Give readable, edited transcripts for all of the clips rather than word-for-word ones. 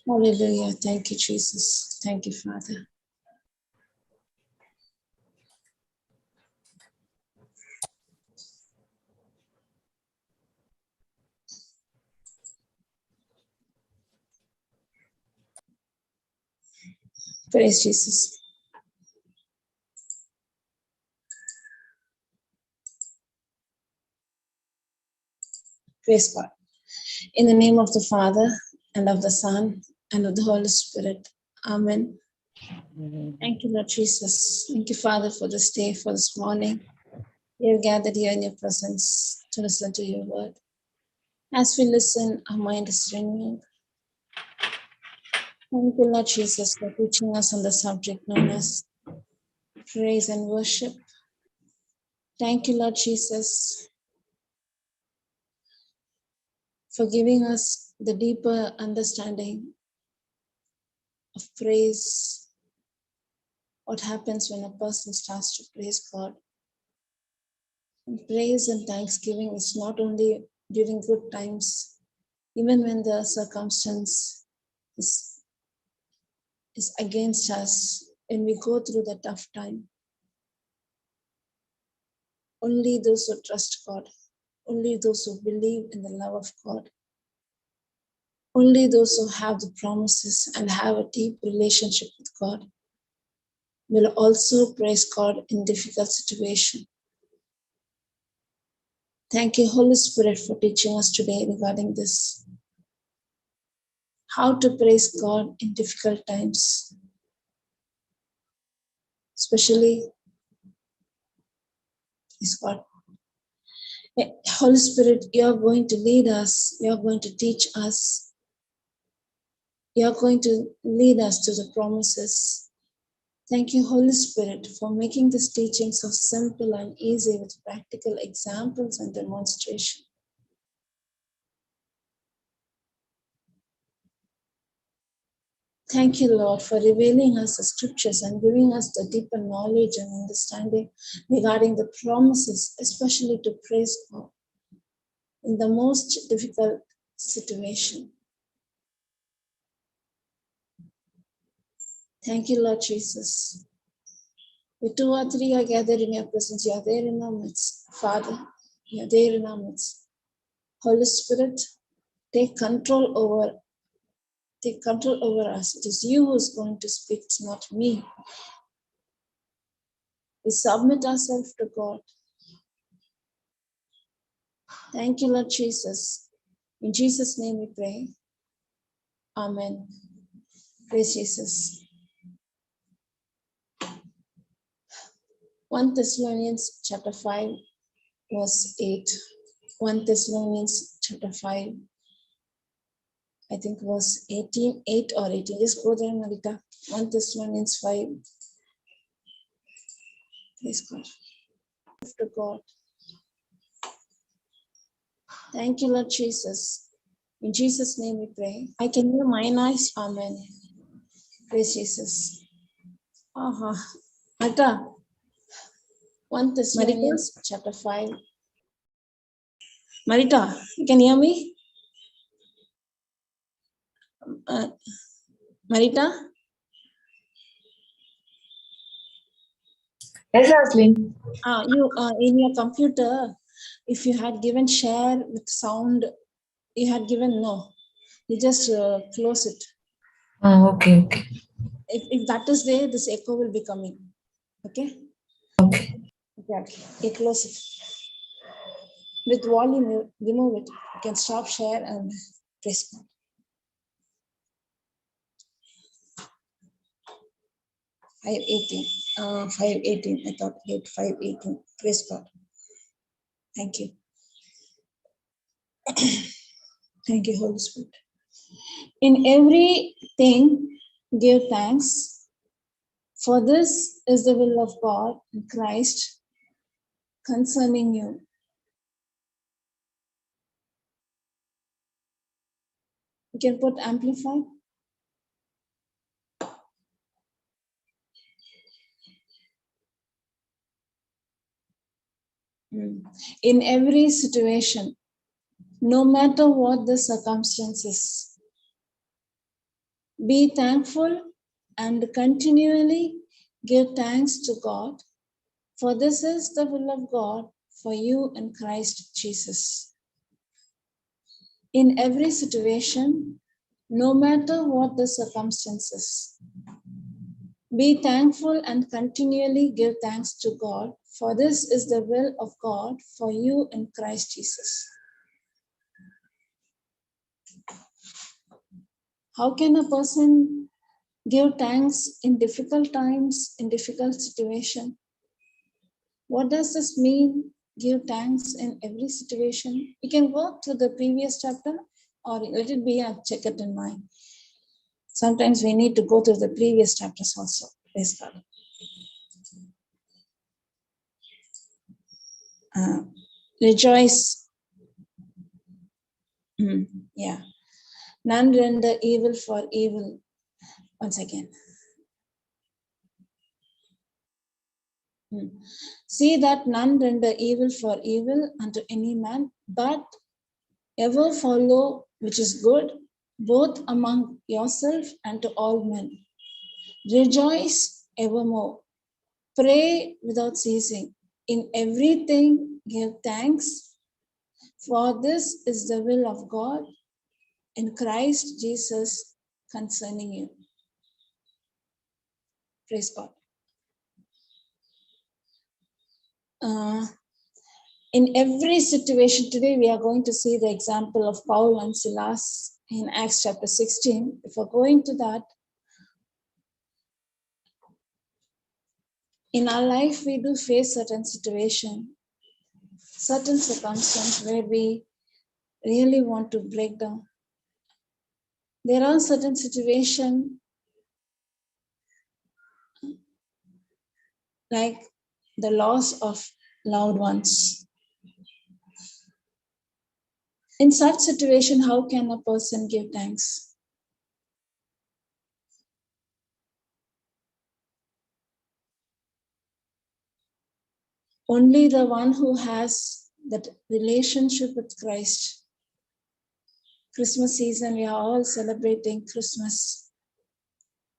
Hallelujah. Thank you, Jesus. Thank you, Father. Praise Jesus. Praise God. In the name of the Father, and of the Son, and of the Holy Spirit. Amen. Thank you, Lord Jesus. Thank you, Father, for this day, for this morning. We are gathered here in your presence to listen to your word. As we listen, our mind is renewed. Thank you, Lord Jesus, for teaching us on the subject known as praise and worship. Thank you, Lord Jesus, for giving us the deeper understanding of praise, what happens when a person starts to praise God. And praise and thanksgiving is not only during good times, even when the circumstance is against us, when we go through the tough time. Only those who trust God, only those who believe in the love of God, only those who have the promises and have a deep relationship with God will also praise God in difficult situations. Thank you, Holy Spirit, for teaching us today regarding this. How to praise God in difficult times. Especially, praise God. Holy Spirit, you're going to lead us. You're going to teach us. You're going to lead us to the promises. Thank you, Holy Spirit, for making this teaching so simple and easy with practical examples and demonstration. Thank you, Lord, for revealing us the scriptures and giving us the deeper knowledge and understanding regarding the promises, especially to praise God in the most difficult situation. Thank you, Lord Jesus. When 2 or 3 are gathered in your presence, you are there in our midst. Father, you are there in our midst. Holy Spirit, take control over us. It is you who is going to speak, it's not me. We submit ourselves to God. Thank you, Lord Jesus. In Jesus' name we pray. Amen. Praise Jesus. 1 Thessalonians chapter 5, verse 8. 1 Thessalonians chapter 5, I think verse 18, 8 or 18. Just go there, Marita. 1 Thessalonians 5. Praise God. To God. Thank you, Lord Jesus. In Jesus' name we pray. I can hear my noise. Amen. Praise Jesus. Marita. 1 Thessalonians chapter 5. Marita, you can hear me? Marita? Yes, Aslin. You in your computer, if you had given share with sound, you had given no. You just close it. Okay. If that is there, this echo will be coming. Okay? Okay. You close it. With volume, remove it. You can stop share and press God. 5:18. 5:18. I thought 5:18. Praise God. Thank you. Thank you, Holy Spirit. In everything, give thanks, for this is the will of God in Christ concerning you. You can put amplify. In every situation, no matter what the circumstances, Be thankful and continually give thanks to God, for this is the will of God for you in Christ Jesus. In every situation, no matter what the circumstances, be thankful and continually give thanks to God, for this is the will of God for you in Christ Jesus. How can a person give thanks in difficult times, in difficult situation? What does this mean? Give thanks in every situation. You can go to the previous chapter or let it be, I'll check it in mind. Sometimes we need to go to the previous chapters also. Praise God. Rejoice. Yeah. None render evil for evil. Once again. See that none render evil for evil unto any man, but ever follow which is good, both among yourself and to all men. Rejoice evermore. Pray without ceasing. In everything give thanks, for this is the will of God in Christ Jesus concerning you. Praise God. In every situation, today we are going to see the example of Paul and Silas in Acts chapter 16. Before going to that, in our life we do face certain situation, certain circumstance where we really want to break down. There are certain situations like the loss of loved ones. In such situation, how can a person give thanks? Only the one who has that relationship with Christ. Christmas season, we are all celebrating Christmas.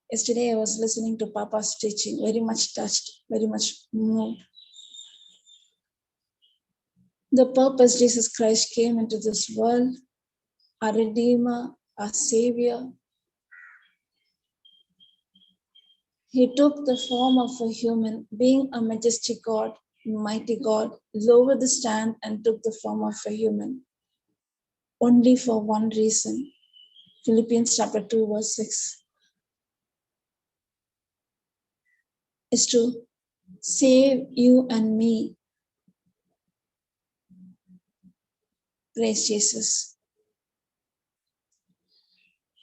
Yesterday I was listening to Papa's teaching, very much touched, very much moved. The purpose Jesus Christ came into this world, our Redeemer, our Savior. He took the form of a human, being a majestic God, mighty God, lowered the stand and took the form of a human. Only for one reason. Philippians chapter 2 verse 6. Is to save you and me. Praise Jesus.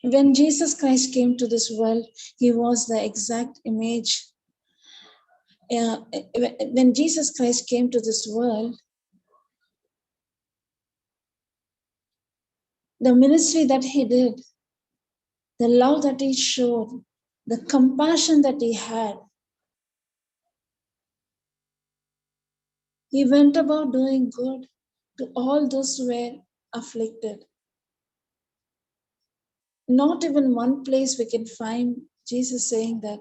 When Jesus Christ came to this world, he was the exact image. When Jesus Christ came to this world, the ministry that he did, the love that he showed, the compassion that he had, he went about doing good to all those who were afflicted. Not even one place we can find Jesus saying that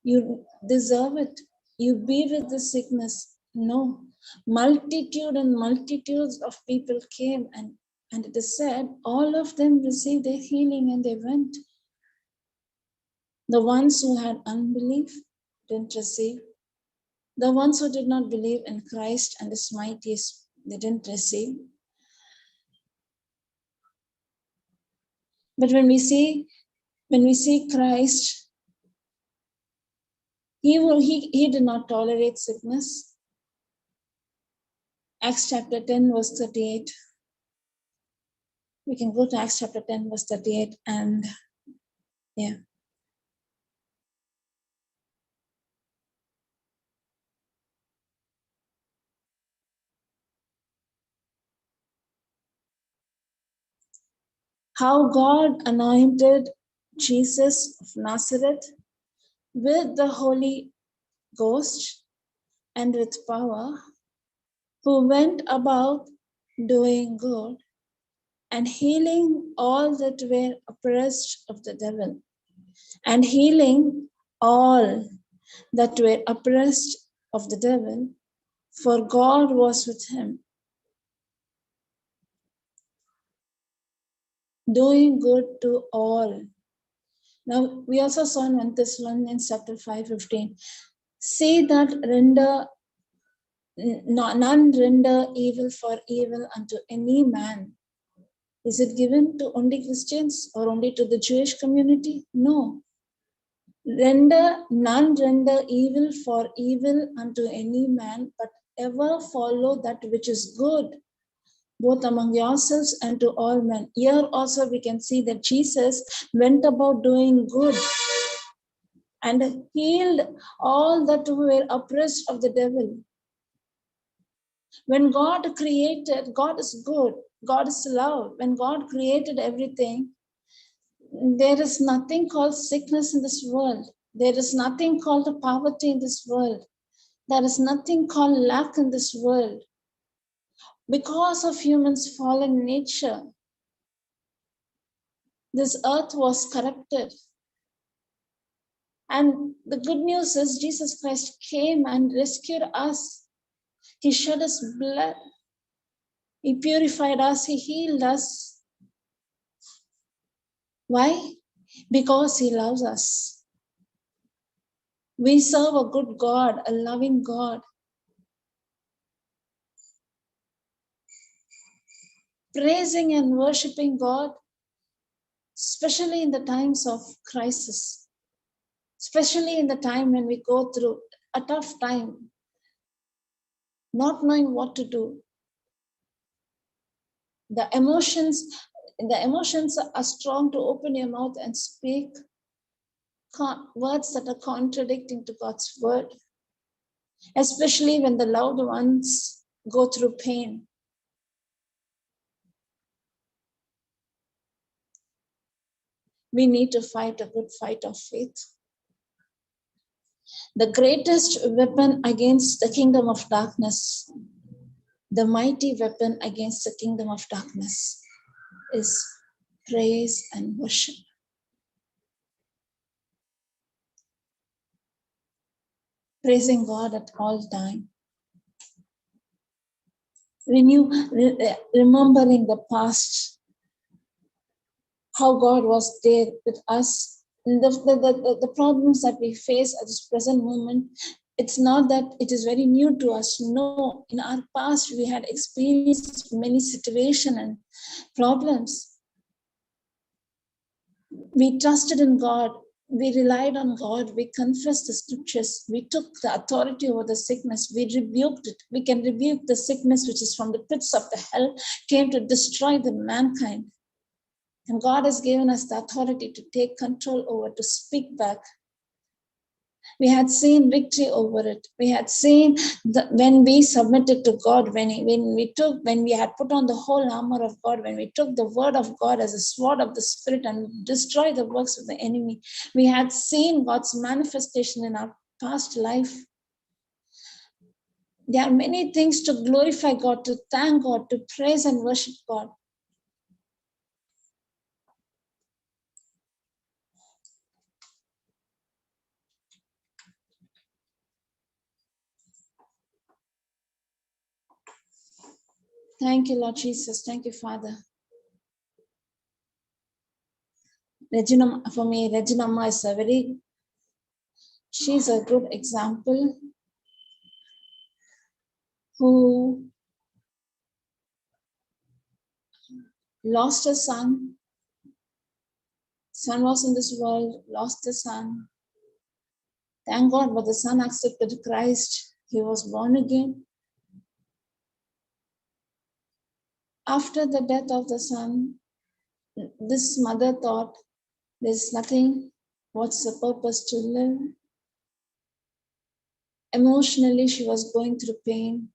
you deserve it, you be with the sickness. No, multitude and multitudes of people came and it is said all of them received their healing and they went. The ones who had unbelief didn't receive. The ones who did not believe in Christ and his mightiest, they didn't receive. But when we see Christ, he did not tolerate sickness. Acts chapter 10 verse 38. We can go to Acts chapter 10 verse 38 and yeah. How God anointed Jesus of Nazareth with the Holy Ghost and with power, who went about doing good and healing all that were oppressed of the devil. And healing all that were oppressed of the devil, for God was with him, doing good to all. Now, we also saw in 1 Thessalonians chapter 5:15, say that none render evil for evil unto any man. Is it given to only Christians or only to the Jewish community? No. None render evil for evil unto any man, but ever follow that which is good, both among yourselves and to all men. Here also we can see that Jesus went about doing good and healed all that were oppressed of the devil. When God created, God is good, God is love. When God created everything, there is nothing called sickness in this world. There is nothing called poverty in this world. There is nothing called lack in this world. Because of humans' fallen nature, this earth was corrupted. And the good news is Jesus Christ came and rescued us. He shed his blood. He purified us. He healed us. Why? Because he loves us. We serve a good God, a loving God. Praising and worshiping God, especially in the times of crisis, especially in the time when we go through a tough time, not knowing what to do. The emotions are strong to open your mouth and speak words that are contradicting to God's word, especially when the loved ones go through pain. We need to fight a good fight of faith. The greatest weapon against the kingdom of darkness, the mighty weapon against the kingdom of darkness, is praise and worship. Praising God at all time. Remembering the past, how God was there with us. The problems that we face at this present moment, it's not that it is very new to us. No, in our past we had experienced many situations and problems. We trusted in God. We relied on God. We confessed the scriptures. We took the authority over the sickness. We rebuked it. We can rebuke the sickness which is from the pits of the hell, came to destroy the mankind. And God has given us the authority to take control over, to speak back. We had seen victory over it. We had seen when we submitted to God, when we had put on the whole armor of God, when we took the word of God as a sword of the Spirit and destroyed the works of the enemy, we had seen God's manifestation in our past life. There are many things to glorify God, to thank God, to praise and worship God. Thank you, Lord Jesus. Thank you, Father. Regina, for me, Regina Ma is she's a good example who lost her son. Son was in this world, lost the son. Thank God, but the son accepted Christ. He was born again. After the death of the son, this mother thought, there's nothing. What's the purpose to live? Emotionally, she was going through pain.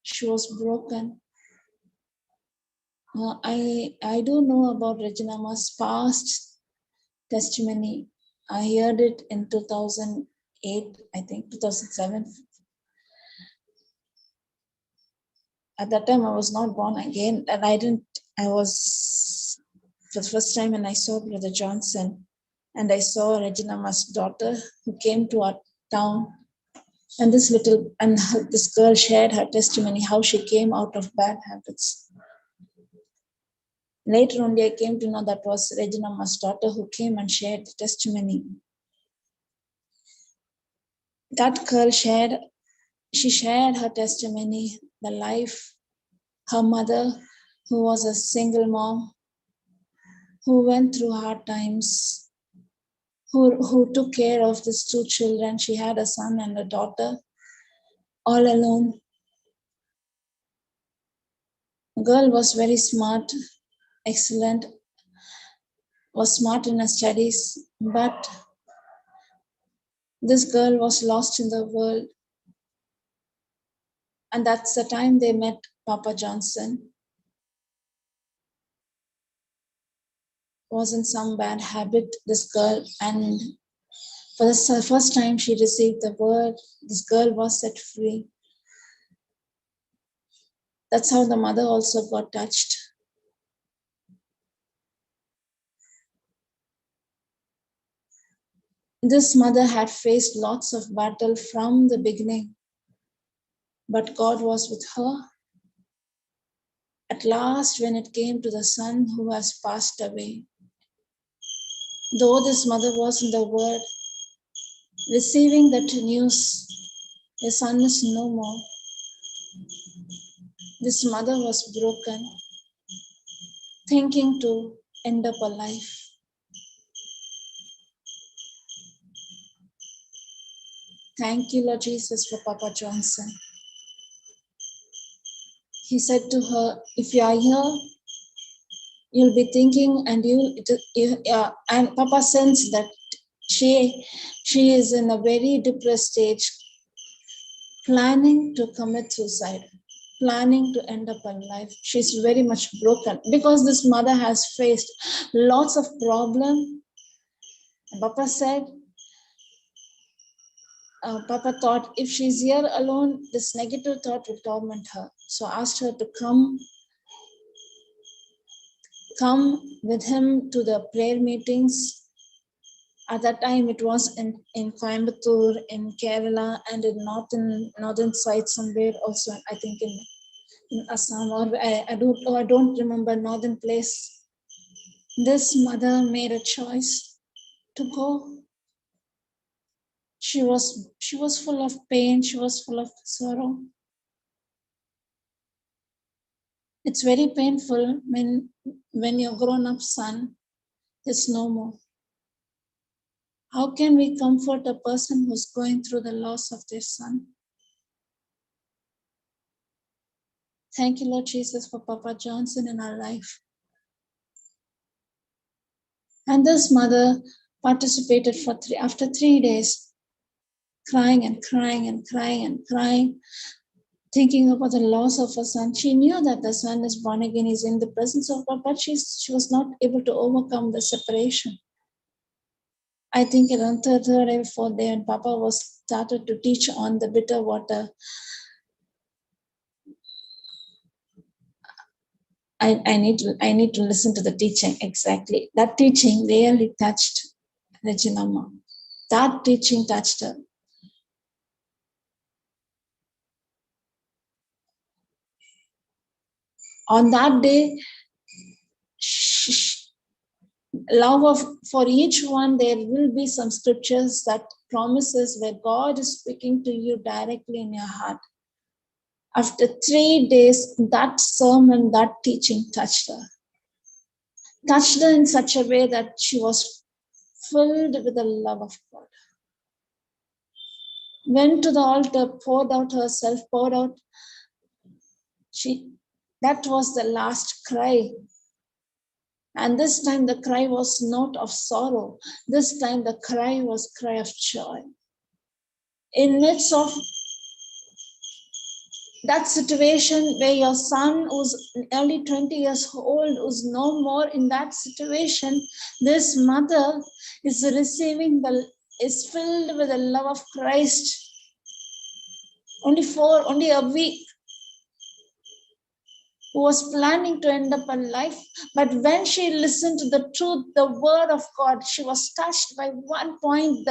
She was broken. I don't know about Regina Ma's past testimony. I heard it in 2008, I think, 2007. At that time, I was not born again, and I was, for the first time when I saw Brother Johnson, and I saw Regina Ma's daughter who came to our town, and this girl shared her testimony, how she came out of bad habits. Later only I came to know that was Regina Ma's daughter who came and shared the testimony. That girl shared her testimony, the life, her mother, who was a single mom, who went through hard times, who took care of these two children. She had a son and a daughter, all alone. The girl was very smart, excellent, was smart in her studies, but this girl was lost in the world. And that's the time they met Papa Johnson. Was in some bad habit, this girl, and for the first time she received the word, this girl was set free. That's how the mother also got touched. This mother had faced lots of battle from the beginning, but God was with her. At last, when it came to the son who has passed away, though this mother was in the world, receiving that news, the son is no more, this mother was broken, thinking to end up her life. Thank you, Lord Jesus, for Papa Johnson. He said to her, if you are here, you'll be thinking, and and Papa sensed that she is in a very depressed stage, planning to commit suicide, planning to end up her life. She's very much broken because this mother has faced lots of problems. Papa said, Papa thought if she's here alone, this negative thought will torment her. So asked her to come with him to the prayer meetings. At that time, it was in Coimbatore, in Kerala, and in northern side somewhere also, I think in Assam, or I don't remember northern place. This mother made a choice to go. She was full of pain. She was full of sorrow. It's very painful when your grown-up son is no more. How can we comfort a person who's going through the loss of their son? Thank you, Lord Jesus, for Papa Johnson in our life. And this mother participated after 3 days, crying and crying and crying and crying, thinking about the loss of her son. She knew that the son is born again, he's in the presence of God, but she was not able to overcome the separation. I think around third or fourth day, and Papa was started to teach on the bitter water. I need to listen to the teaching exactly. That teaching really touched Regina Ma. That teaching touched her. On that day, for each one, there will be some scriptures that promises where God is speaking to you directly in your heart. After 3 days, that sermon, that teaching touched her. Touched her in such a way that she was filled with the love of God. Went to the altar, poured out herself, that was the last cry. And this time the cry was not of sorrow. This time the cry was cry of joy. In midst of that situation where your son who's nearly 20 years old, who's no more in that situation, this mother is filled with the love of Christ. Only a week. who was planning to end up her life. But when she listened to the truth, the word of God, she was touched by one point.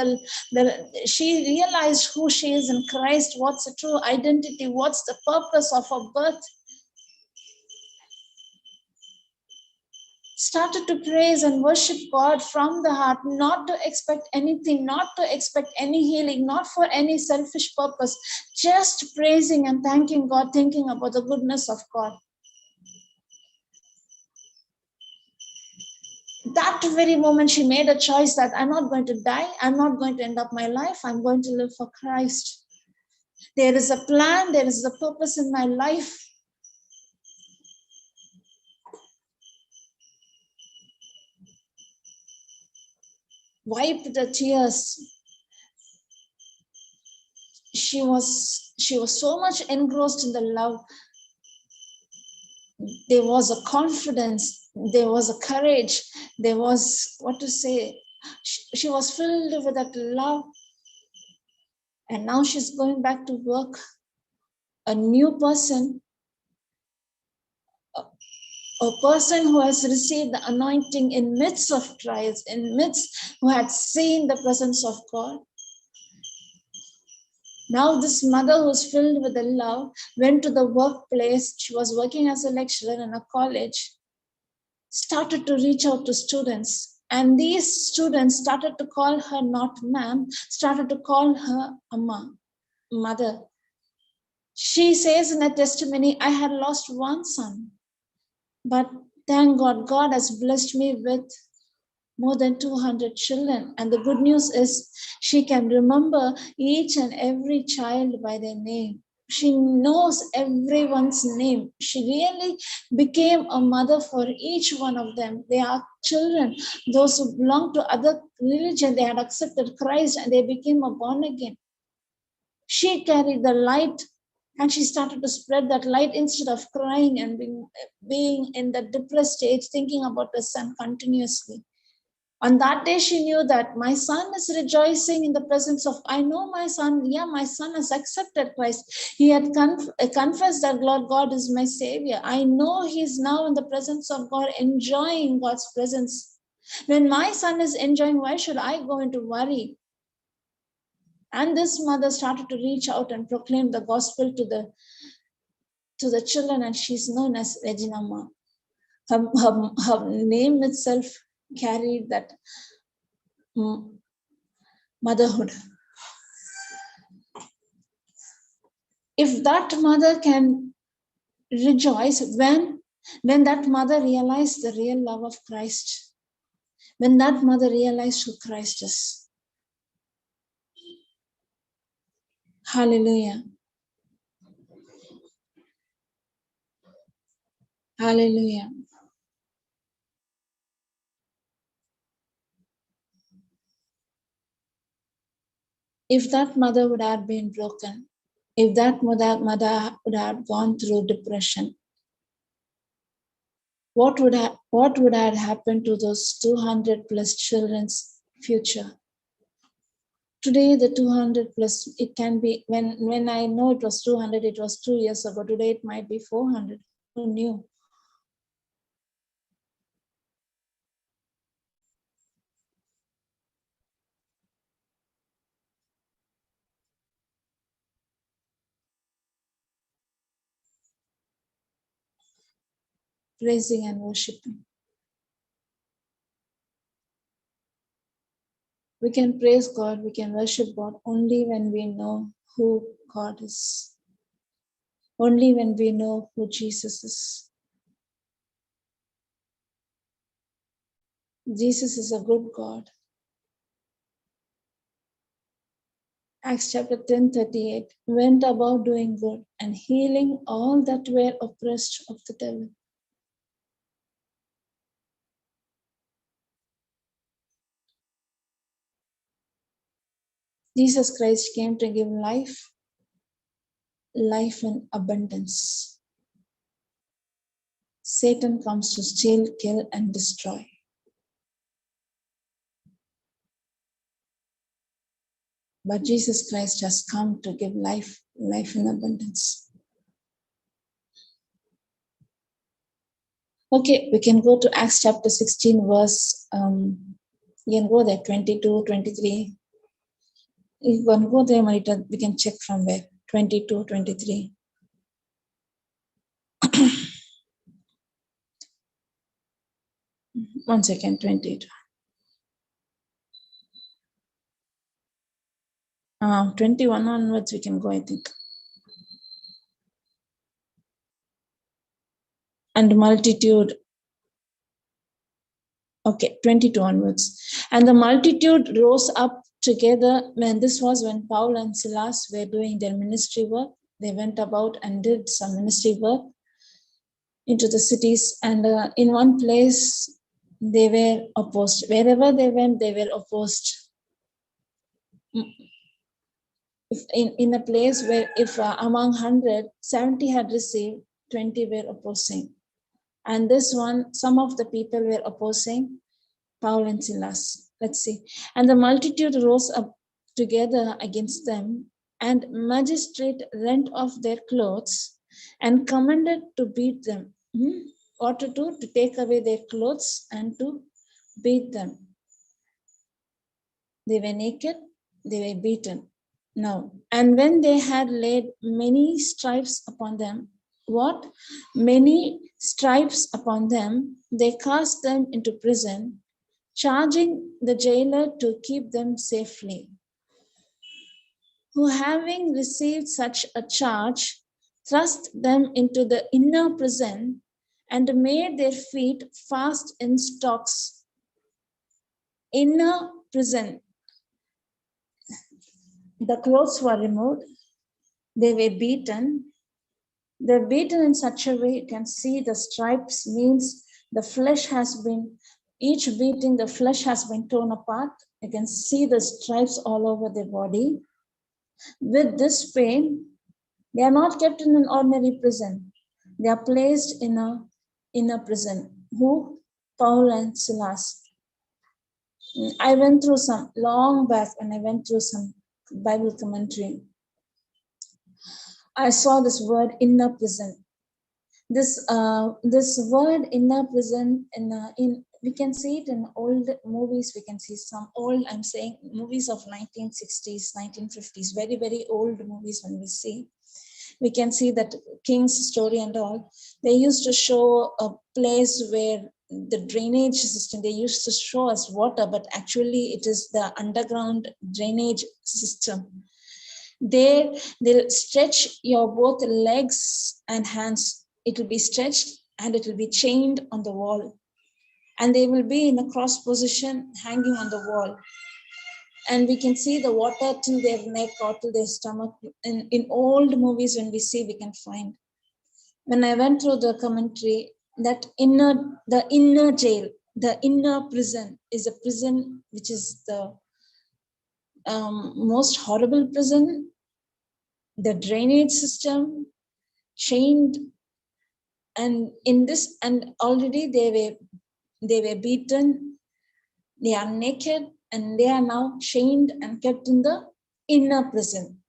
She realized who she is in Christ, what's the true identity, what's the purpose of her birth. Started to praise and worship God from the heart, not to expect anything, not to expect any healing, not for any selfish purpose, just praising and thanking God, thinking about the goodness of God. That very moment she made a choice that I'm not going to die, I'm not going to end up my life, I'm going to live for Christ. There is a plan, there is a purpose in my life. Wiped the tears. She was so much engrossed in the love. There was a confidence, there was a courage, there was, she was filled with that love. And now she's going back to work, a new person, a person who has received the anointing in midst of trials, in midst, who had seen the presence of God. Now this mother who's filled with the love went to the workplace. She was working as a lecturer in a college, started to reach out to students. And these students started to call her not ma'am, started to call her Amma, mother. She says in a testimony, I had lost one son, but thank God, God has blessed me with more than 200 children. And the good news is she can remember each and every child by their name. She knows everyone's name. She really became a mother for each one of them. They are children. Those who belong to other religion, they had accepted Christ and they became a born again. She carried the light and she started to spread that light instead of crying and being in the depressed stage, thinking about the son continuously. On that day, she knew that my son is rejoicing in the presence of, I know my son, my son has accepted Christ. He had confessed that Lord God is my savior. I know he's now in the presence of God, enjoying God's presence. When my son is enjoying, why should I go into worry? And this mother started to reach out and proclaim the gospel to the children, and she's known as Regina Ma. Her name itself carried that motherhood. If that mother can rejoice when that mother realized the real love of Christ, when that mother realized who Christ is. Hallelujah. Hallelujah. If that mother would have been broken, if that mother would have gone through depression, what would have happened to those 200 plus children's future? Today, the 200 plus, it can be, when I know it was 200, it was 2 years ago. Today, it might be 400. Who knew? Praising and worshiping. We can praise God, we can worship God only when we know who God is. Only when we know who Jesus is. Jesus is a good God. Acts chapter 10:38, went about doing good and healing all that were oppressed of the devil. Jesus Christ came to give life in abundance. Satan comes to steal, kill, and destroy. But Jesus Christ has come to give life in abundance. Okay, we can go to Acts chapter 16, verse, you can go there, 22, 23. You can go there, Marita, we can check from where, 22, 23. One second, 22. 21 onwards we can go, I think. And multitude. Okay, 22 onwards. And the multitude rose up together. When this was when Paul and Silas were doing their ministry work. They went about and did some ministry work into the cities. And in one place, they were opposed. Wherever they went, they were opposed. In a place where if among 100, 70 had received, 20 were opposing. And this one, some of the people were opposing Paul and Silas. Let's see. And the multitude rose up together against them, and magistrate rent off their clothes and commanded to beat them. What to do? To take away their clothes and to beat them. They were naked, they were beaten. Now, and when they had laid many stripes upon them, what? Many stripes upon them, they cast them into prison, charging the jailer to keep them safely. Who, having received such a charge, thrust them into the inner prison and made their feet fast in stocks. Inner prison. The clothes were removed, they were beaten. They're beaten in such a way, you can see the stripes means the flesh has been, each beating, the flesh has been torn apart. You can see the stripes all over their body. With this pain, they are not kept in an ordinary prison. They are placed in a prison. Who? Paul and Silas. I went through some long back when I went through some Bible commentary. I saw this word inner prison. This word inner prison in we can see it in old movies. We can see some old, I'm saying movies of 1960s, 1950s, very, very old movies. When we can see that King's Story and all, they used to show a place where the drainage system, they used to show us water, but actually it is the underground drainage system. They'll stretch your both legs and hands. It will be stretched and it will be chained on the wall. And they will be in a cross position hanging on the wall. And we can see the water till their neck or till their stomach. In old movies, when we see, we can find. When I went through the commentary, that the inner jail, the inner prison is a prison which is the most horrible prison. The drainage system, chained, and in this, and already they were beaten, they are naked, and they are now chained and kept in the inner prison.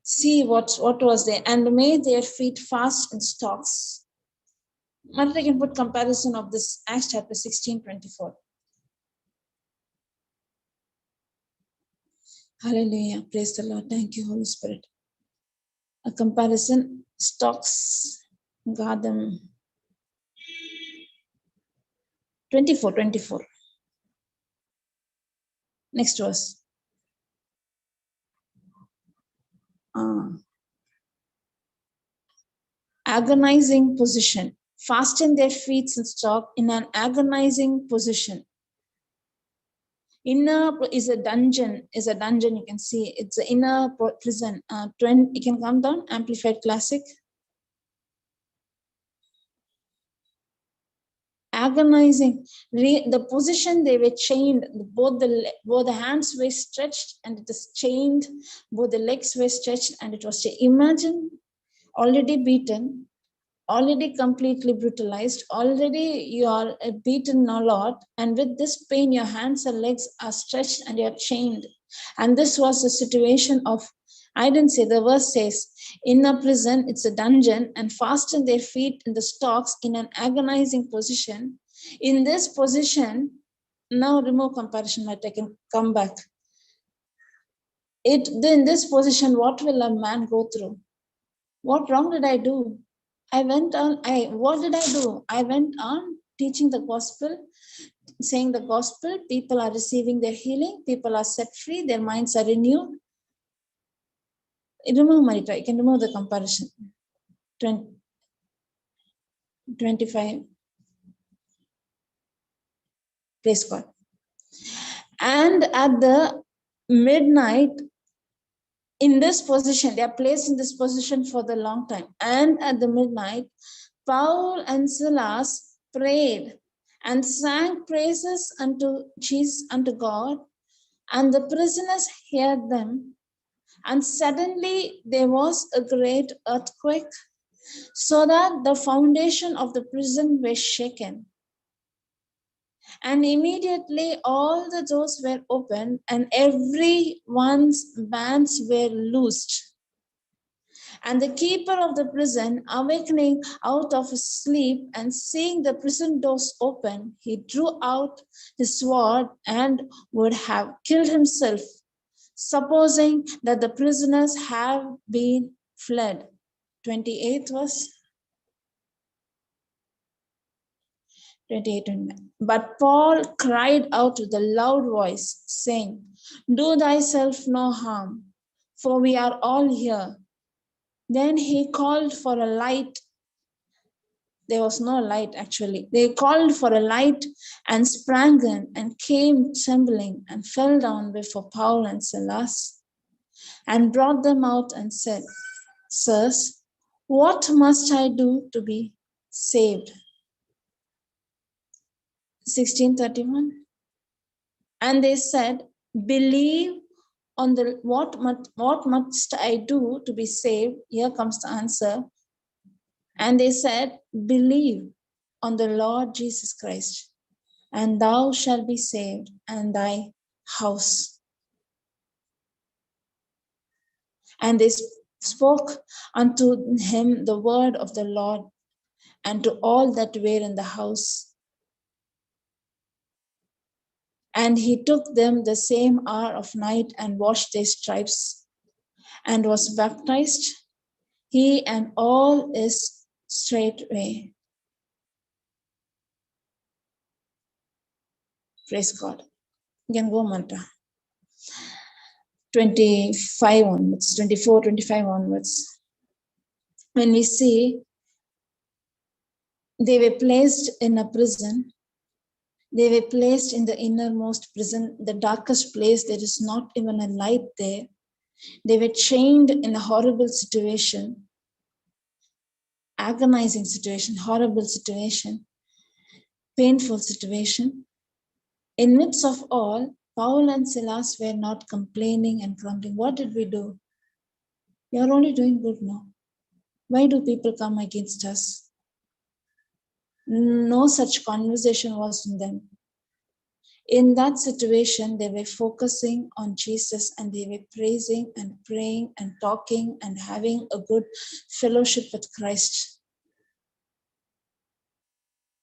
See what was there, and made their feet fast in stocks. But I can put comparison of this Acts chapter 16, 24. Hallelujah. Praise the Lord. Thank you, Holy Spirit. A comparison, stocks, got them. 24. Next verse. Agonizing position. Fasten their feet in stock in an agonizing position. Inner is a dungeon. You can see it's the inner prison. You can come down. Amplified Classic. Agonizing. The position they were chained. Both the hands were stretched and it is chained. Both the legs were stretched and it was chained. Imagine already beaten, already completely brutalized, already you are beaten a lot, and with this pain your hands and legs are stretched and you're chained. And this was the situation of I didn't say, the verse says, in a prison, it's a dungeon, and fasten their feet in the stocks in an agonizing position. In this position, now remove comparison, I can come back. In this position, what will a man go through? What wrong did I do? What did I do? I went on teaching the gospel, saying the gospel, people are receiving their healing, people are set free, their minds are renewed. Remove Marita, you can remove the comparison. 25. Praise God. And at the midnight, in this position, they are placed in this position for the long time. And at the midnight, Paul and Silas prayed and sang praises unto Jesus, unto God, and the prisoners heard them. And suddenly there was a great earthquake, so that the foundation of the prison was shaken. And immediately all the doors were opened, and everyone's bands were loosed. And the keeper of the prison, awakening out of his sleep and seeing the prison doors open, he drew out his sword and would have killed himself, supposing that the prisoners have been fled. 28th verse. 28. But Paul cried out with a loud voice, saying, do thyself no harm, for we are all here. Then he called for a light. There was no light actually. They called for a light and sprang in and came trembling and fell down before Paul and Silas and brought them out and said, sirs, what must I do to be saved? 16:31. And they said, believe on the what must I do to be saved? Here comes the answer. And they said, believe on the Lord Jesus Christ, and thou shalt be saved and thy house. And they spoke unto him the word of the Lord, and to all that were in the house. And he took them the same hour of night and washed their stripes, and was baptized, he and all is straightway. Praise God. You can go, Manta. 25 onwards, 24, 25 onwards. When we see they were placed in a prison, they were placed in the innermost prison, the darkest place, there is not even a light there. They were chained in a horrible situation, agonizing situation, horrible situation, painful situation. In midst of all, Paul and Silas were not complaining and grumbling. What did we do? We are only doing good now. Why do people come against us? No such conversation was in them. In that situation, they were focusing on Jesus, and they were praising and praying and talking and having a good fellowship with Christ.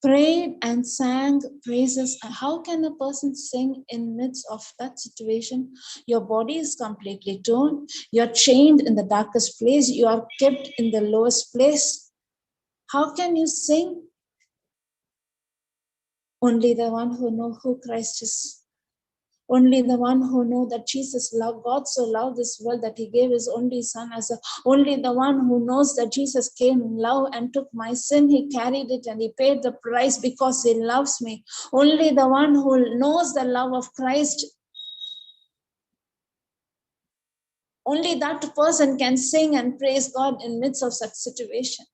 Prayed and sang praises. How can a person sing in midst of that situation? Your body is completely torn. You're chained in the darkest place. You are kept in the lowest place. How can you sing? Only the one who knows who Christ is. Only the one who knows that Jesus loved, God so loved this world that he gave his only son only the one who knows that Jesus came in love and took my sin, he carried it and he paid the price because he loves me. Only the one who knows the love of Christ, only that person can sing and praise God in midst of such situation.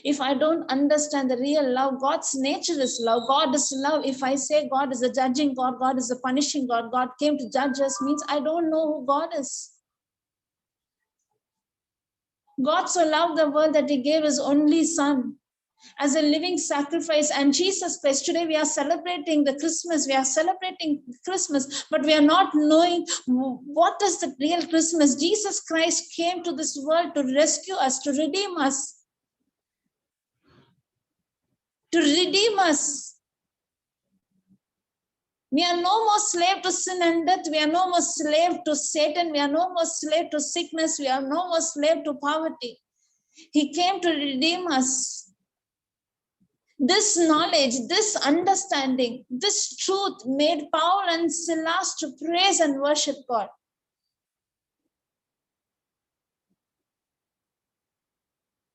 If I don't understand the real love, God's nature is love. God is love. If I say God is a judging God, God is a punishing God, God came to judge us, means I don't know who God is. God so loved the world that he gave his only son. as a living sacrifice. And Jesus Christ, today we are celebrating the Christmas. We are celebrating Christmas, but we are not knowing what is the real Christmas. Jesus Christ came to this world to rescue us, to redeem us. To redeem us. We are no more slave to sin and death. We are no more slave to Satan. We are no more slave to sickness. We are no more slave to poverty. He came to redeem us. This knowledge, this understanding, this truth made Paul and Silas to praise and worship God.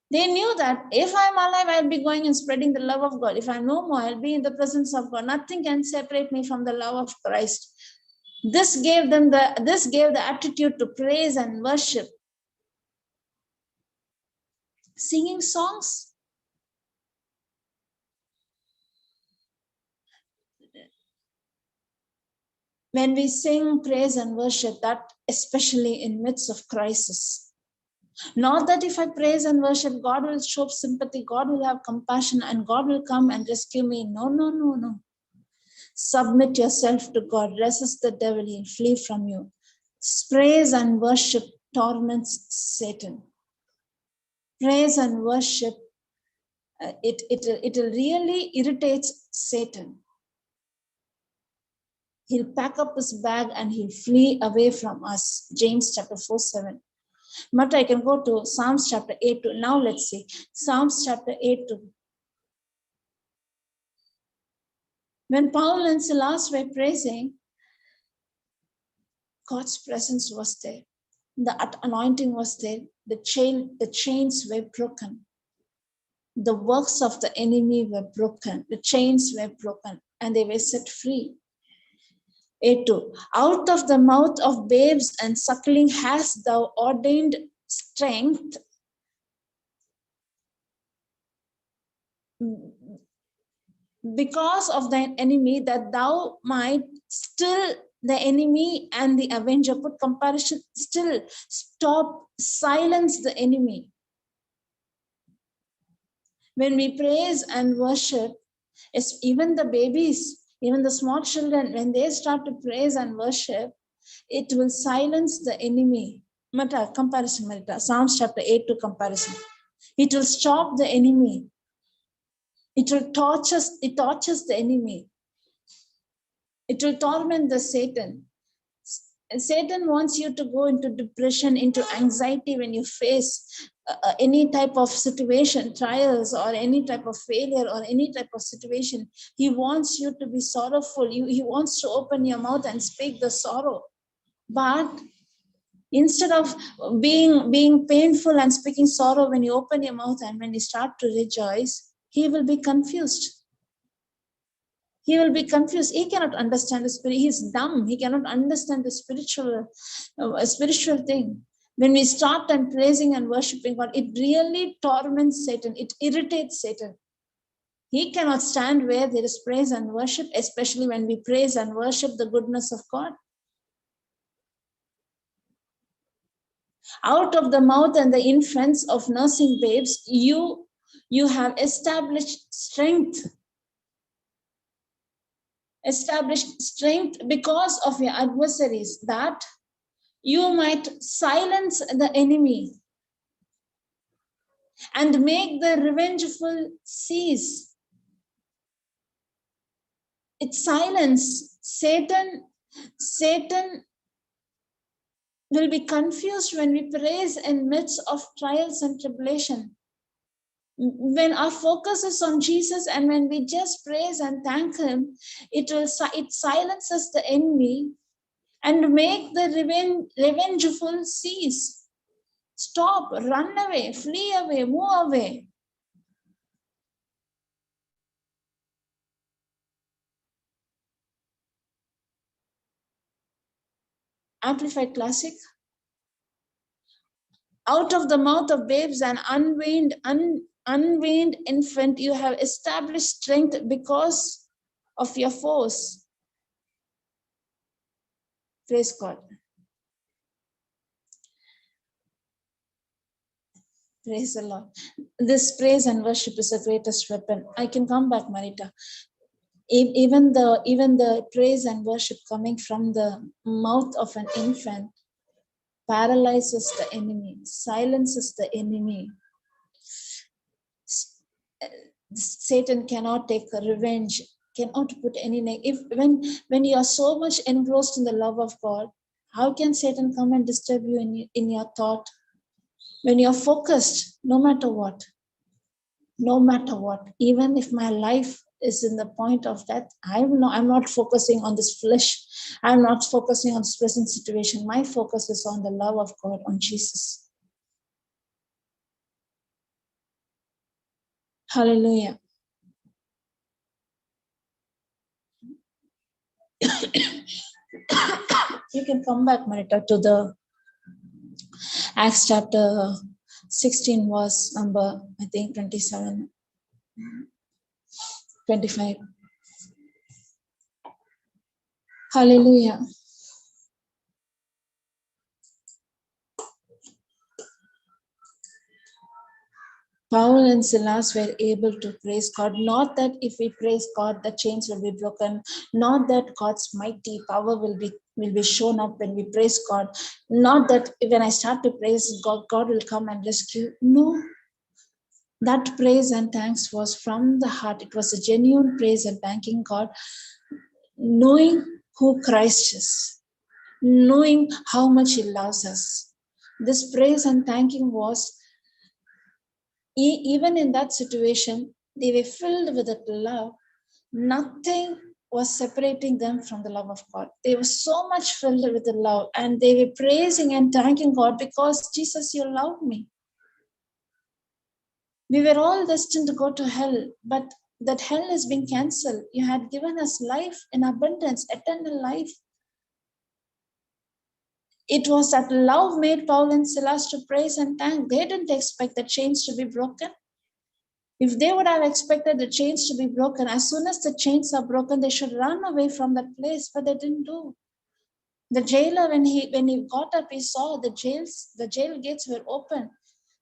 They knew that if I'm alive, I'll be going and spreading the love of God. If I'm no more, I'll be in the presence of God. Nothing can separate me from the love of Christ. This gave the attitude to praise and worship. Singing songs. When we sing praise and worship, that especially in midst of crisis. Not that if I praise and worship, God will show sympathy, God will have compassion, and God will come and rescue me. No, no, no, no. Submit yourself to God. Resist the devil, he'll flee from you. Praise and worship torments Satan. Praise and worship, it really irritates Satan. He'll pack up his bag and he'll flee away from us. James chapter 4:7. But I can go to Psalms chapter 8. Now let's see. Psalms chapter 8. When Paul and Silas were praising, God's presence was there. The anointing was there. The chains were broken. The works of the enemy were broken. The chains were broken and they were set free. 8:2. Out of the mouth of babes and suckling hast thou ordained strength because of thine enemy, that thou might still the enemy and the avenger. Put comparison. Still, stop, silence the enemy. When we praise and worship, it's even the babies, even the small children, when they start to praise and worship, it will silence the enemy. Mata, comparison, Marita. Psalms chapter 8 to comparison. It will stop the enemy. It will tortures the enemy. It will torment the Satan. Satan wants you to go into depression, into anxiety when you face any type of situation, trials, or any type of failure, or any type of situation. He wants you to be sorrowful. He wants to open your mouth and speak the sorrow. But instead of being painful and speaking sorrow, when you open your mouth and when you start to rejoice, he will be confused. He will be confused. He cannot understand the spirit. He's dumb. He cannot understand the spiritual thing. When we start and praising and worshiping God, it really torments Satan. It irritates Satan. He cannot stand where there is praise and worship, especially when we praise and worship the goodness of God. Out of the mouth and the infants of nursing babes, you have established strength. Established strength because of your adversaries, that you might silence the enemy and make the revengeful cease. It silences Satan. Satan will be confused when we praise in midst of trials and tribulation. When our focus is on Jesus and when we just praise and thank him, it silences the enemy and make the revengeful cease. Stop, run away, flee away, move away. Amplified Classic. Out of the mouth of babes and unweaned infant, you have established strength because of your foes. Praise God. Praise the Lord. This praise and worship is the greatest weapon. I can come back, Marita. Even the praise and worship coming from the mouth of an infant paralyzes the enemy, silences the enemy. Satan cannot take revenge, cannot put any when you are so much engrossed in the love of God, how can Satan come and disturb you in your thought? When you're focused, no matter what, even if my life is in the point of death, I'm not focusing on this flesh. I'm not focusing on this present situation. My focus is on the love of God, on Jesus. Hallelujah. You can come back, Marita, to the Acts chapter 16 verse number, I think 27, 25. Hallelujah. Paul and Silas were able to praise God. Not that if we praise God, the chains will be broken. Not that God's mighty power will be shown up when we praise God. Not that when I start to praise God, God will come and rescue. No. That praise and thanks was from the heart. It was a genuine praise and thanking God, knowing who Christ is, knowing how much He loves us. This praise and thanking was, even in that situation, they were filled with that love. Nothing was separating them from the love of God. They were so much filled with the love, and they were praising and thanking God because, Jesus, you love me. We were all destined to go to hell, but that hell is being cancelled. You had given us life in abundance, eternal life. It was that love made Paul and Silas to praise and thank. They didn't expect the chains to be broken. If they would have expected the chains to be broken, as soon as the chains are broken, they should run away from that place, but they didn't do. The jailer, when he got up, he saw the jail gates were open.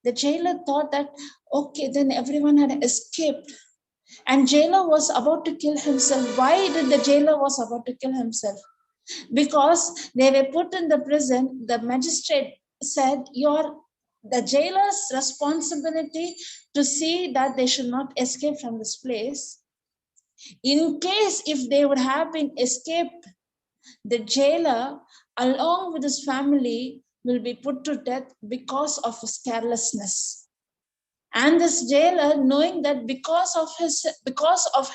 The jailer thought that, okay, then everyone had escaped. And jailer was about to kill himself. Why did the jailer was about to kill himself? Because they were put in the prison. The magistrate said, the jailer's responsibility to see that they should not escape from this place. In case if they would have been escaped, the jailer, along with his family, will be put to death because of his carelessness. And this jailer, knowing that because of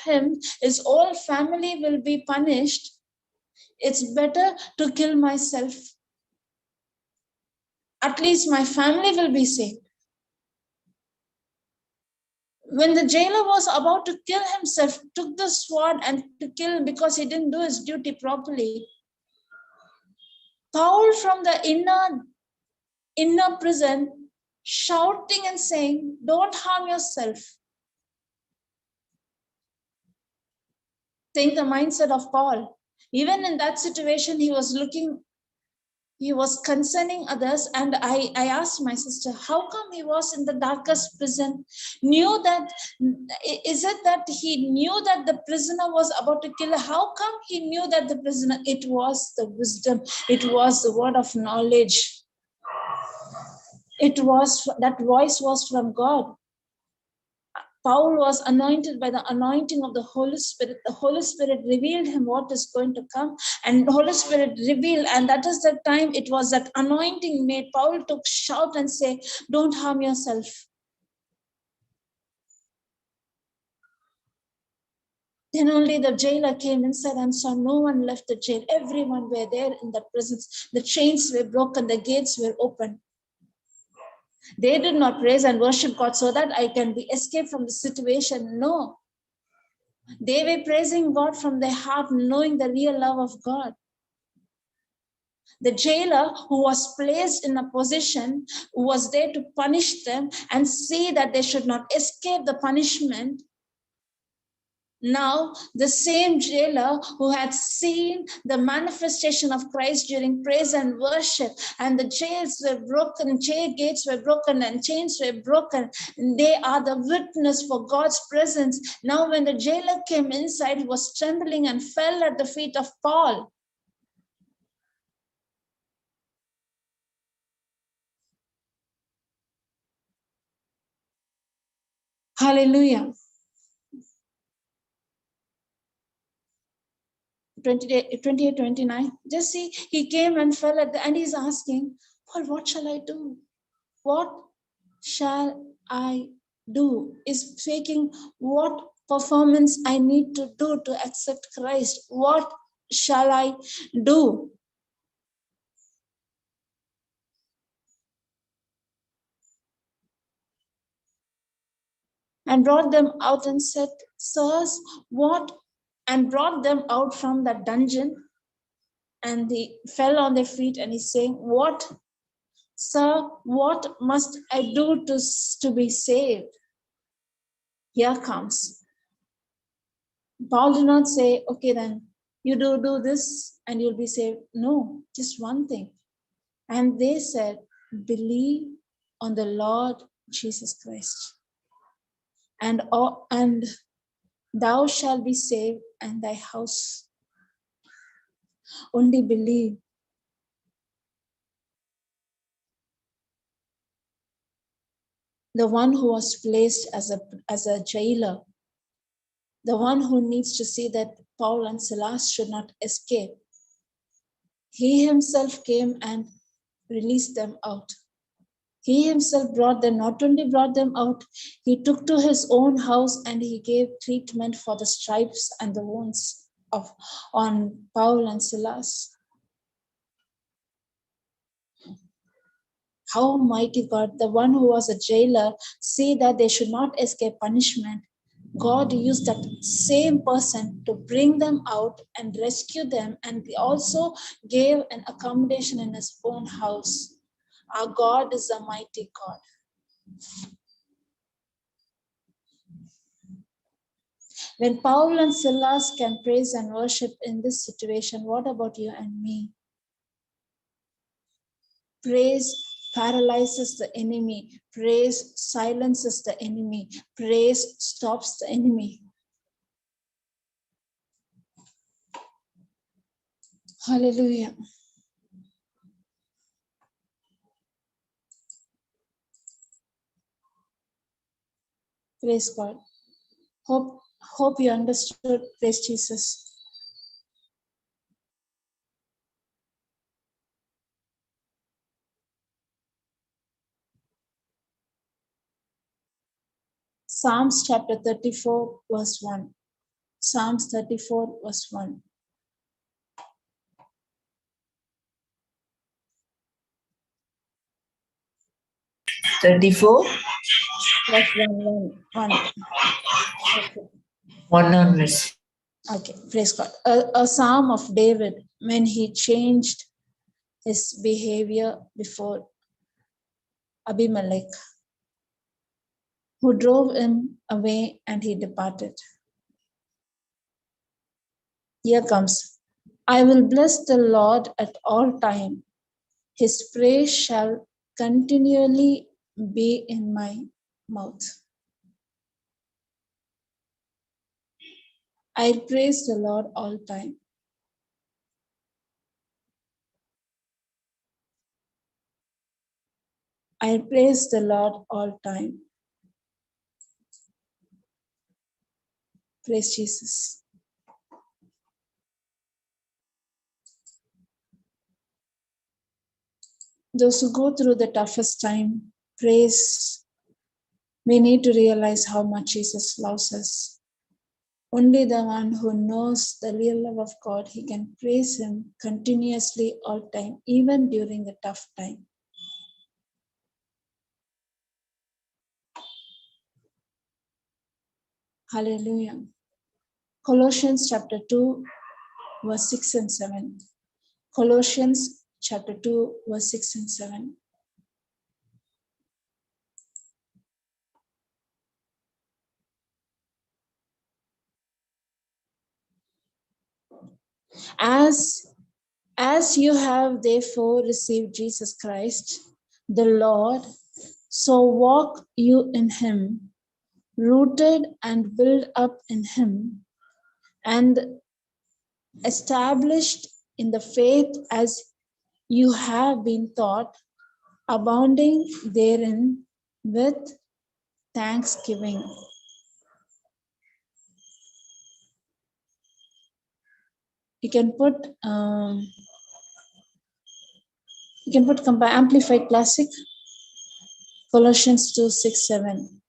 him, his whole family will be punished, it's better to kill myself. At least my family will be saved. When the jailer was about to kill himself, took the sword and to kill because he didn't do his duty properly, Paul from the inner prison, shouting and saying, don't harm yourself. Think the mindset of Paul. Even in that situation, he was concerning others. And I asked my sister, how come he was in the darkest prison? Is it that he knew that the prisoner was about to kill? How come he knew that the prisoner? It was the wisdom. It was the word of knowledge. That voice was from God. Paul was anointed by the anointing of the Holy Spirit. The Holy Spirit revealed him what is going to come, and the Holy Spirit revealed, and that is the time it was that anointing made Paul to shout and say, don't harm yourself. Then only the jailer came inside and saw no one left the jail. Everyone were there in the presence. The chains were broken, the gates were open. They did not praise and worship God so that I can be escaped from the situation. No. They were praising God from their heart, knowing the real love of God. The jailer who was placed in a position who was there to punish them and see that they should not escape the punishment, Now, the same jailer who had seen the manifestation of Christ during praise and worship, and the jails were broken, jail gates were broken, and chains were broken, they are the witness for God's presence. Now, when the jailer came inside, he was trembling and fell at the feet of Paul. Hallelujah. 28, 29. Just see, he came and fell at and he's asking, Paul, what shall I do? What shall I do? Is speaking what performance I need to do to accept Christ. What shall I do? And brought them out and said, Sirs, what? And brought them out from the dungeon. And they fell on their feet and he's saying, What? Sir, what must I do to be saved? Here comes. Paul did not say, okay, then you do this and you'll be saved. No, just one thing. And they said, believe on the Lord Jesus Christ. And thou shalt be saved and thy house. Only believe. The one who was placed as a jailer, the one who needs to see that Paul and Silas should not escape, he himself came and released them out. He himself brought them, not only brought them out, he took to his own house and he gave treatment for the stripes and the wounds on Paul and Silas. How mighty God, the one who was a jailer, see that they should not escape punishment. God used that same person to bring them out and rescue them, and he also gave an accommodation in his own house. Our God is a mighty God. When Paul and Silas can praise and worship in this situation, what about you and me? Praise paralyzes the enemy. Praise silences the enemy. Praise stops the enemy. Hallelujah. Praise God. Hope you understood. Praise Jesus. Psalms chapter 34 verse 1. Psalms 34 verse 1. 34, Verse 1. Okay. 1 onwards. Okay, praise God. A psalm of David when he changed his behavior before Abimelech, who drove him away and he departed. Here comes. I will bless the Lord at all time. His praise shall continually be in my mouth. I praise the Lord all time. I praise the Lord all time. Praise Jesus. Those who go through the toughest time, praise. We need to realize how much Jesus loves us. Only the one who knows the real love of God, he can praise him continuously all time, even during the tough time. Hallelujah. Colossians chapter 2, verse 6 and 7. Colossians chapter 2, verse 6 and 7. As you have therefore received Jesus Christ, the Lord, so walk you in him, rooted and built up in him, and established in the faith as you have been taught, abounding therein with thanksgiving. You can put Amplified Classic, Colossians 2:6-7.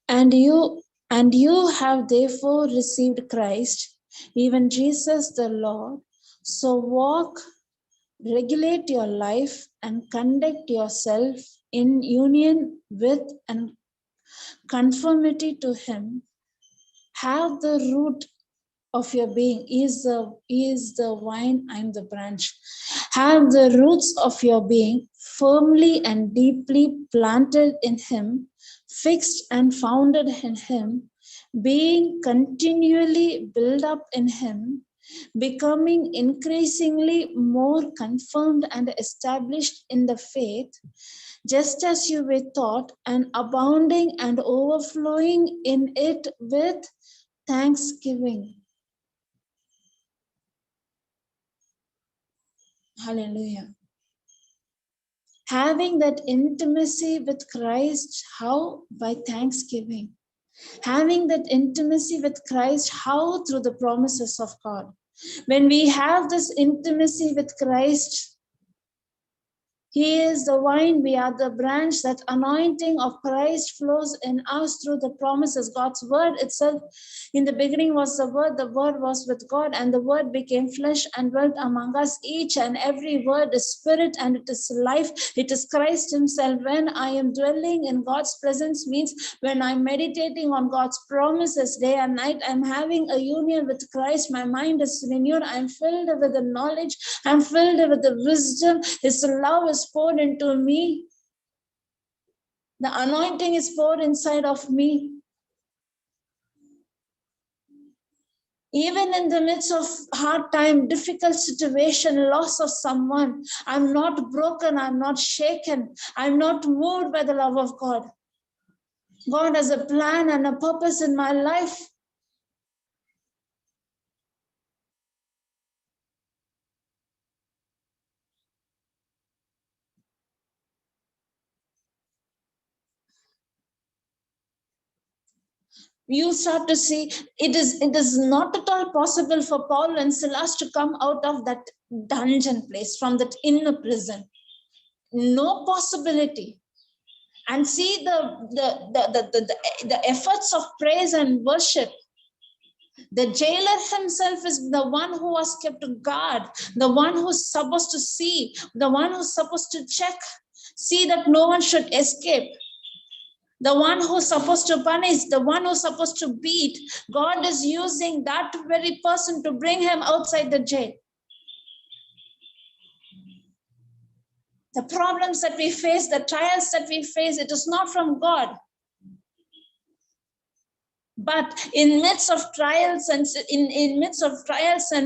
And you have therefore received Christ, even Jesus the Lord. So walk, regulate your life, and conduct yourself in union with and conformity to him. Have the root of your being. He is the vine, I am the branch. Have the roots of your being firmly and deeply planted in him, fixed and founded in him, being continually built up in him, becoming increasingly more confirmed and established in the faith, just as you were taught, and abounding and overflowing in it with thanksgiving. Hallelujah. Having that intimacy with Christ, how? By thanksgiving. Having that intimacy with Christ, how? Through the promises of God. When we have this intimacy with Christ, he is the vine, we are the branch. That anointing of Christ flows in us through the promises. God's word itself, in the beginning was the word was with God, and the word became flesh and dwelt among us. Each and every word is spirit and it is life. It is Christ himself. When I am dwelling in God's presence means when I'm meditating on God's promises day and night, I'm having a union with Christ. My mind is renewed. I'm filled with the knowledge. I'm filled with the wisdom. His love is poured into me. The anointing is poured inside of me. Even in the midst of hard time, difficult situation, loss of someone, I'm not broken, I'm not shaken, I'm not moved by the love of God. God has a plan and a purpose in my life. You start to see it is not at all possible for Paul and Silas to come out of that dungeon place, from that inner prison. No possibility. And see the efforts of praise and worship. The jailer himself is the one who was kept guard, the one who's supposed to see, the one who's supposed to check, see that no one should escape. The one who's supposed to punish, the one who's supposed to beat. God is using that very person to bring him outside the jail. The problems that we face, the trials that we face, it is not from God. But in midst of trials and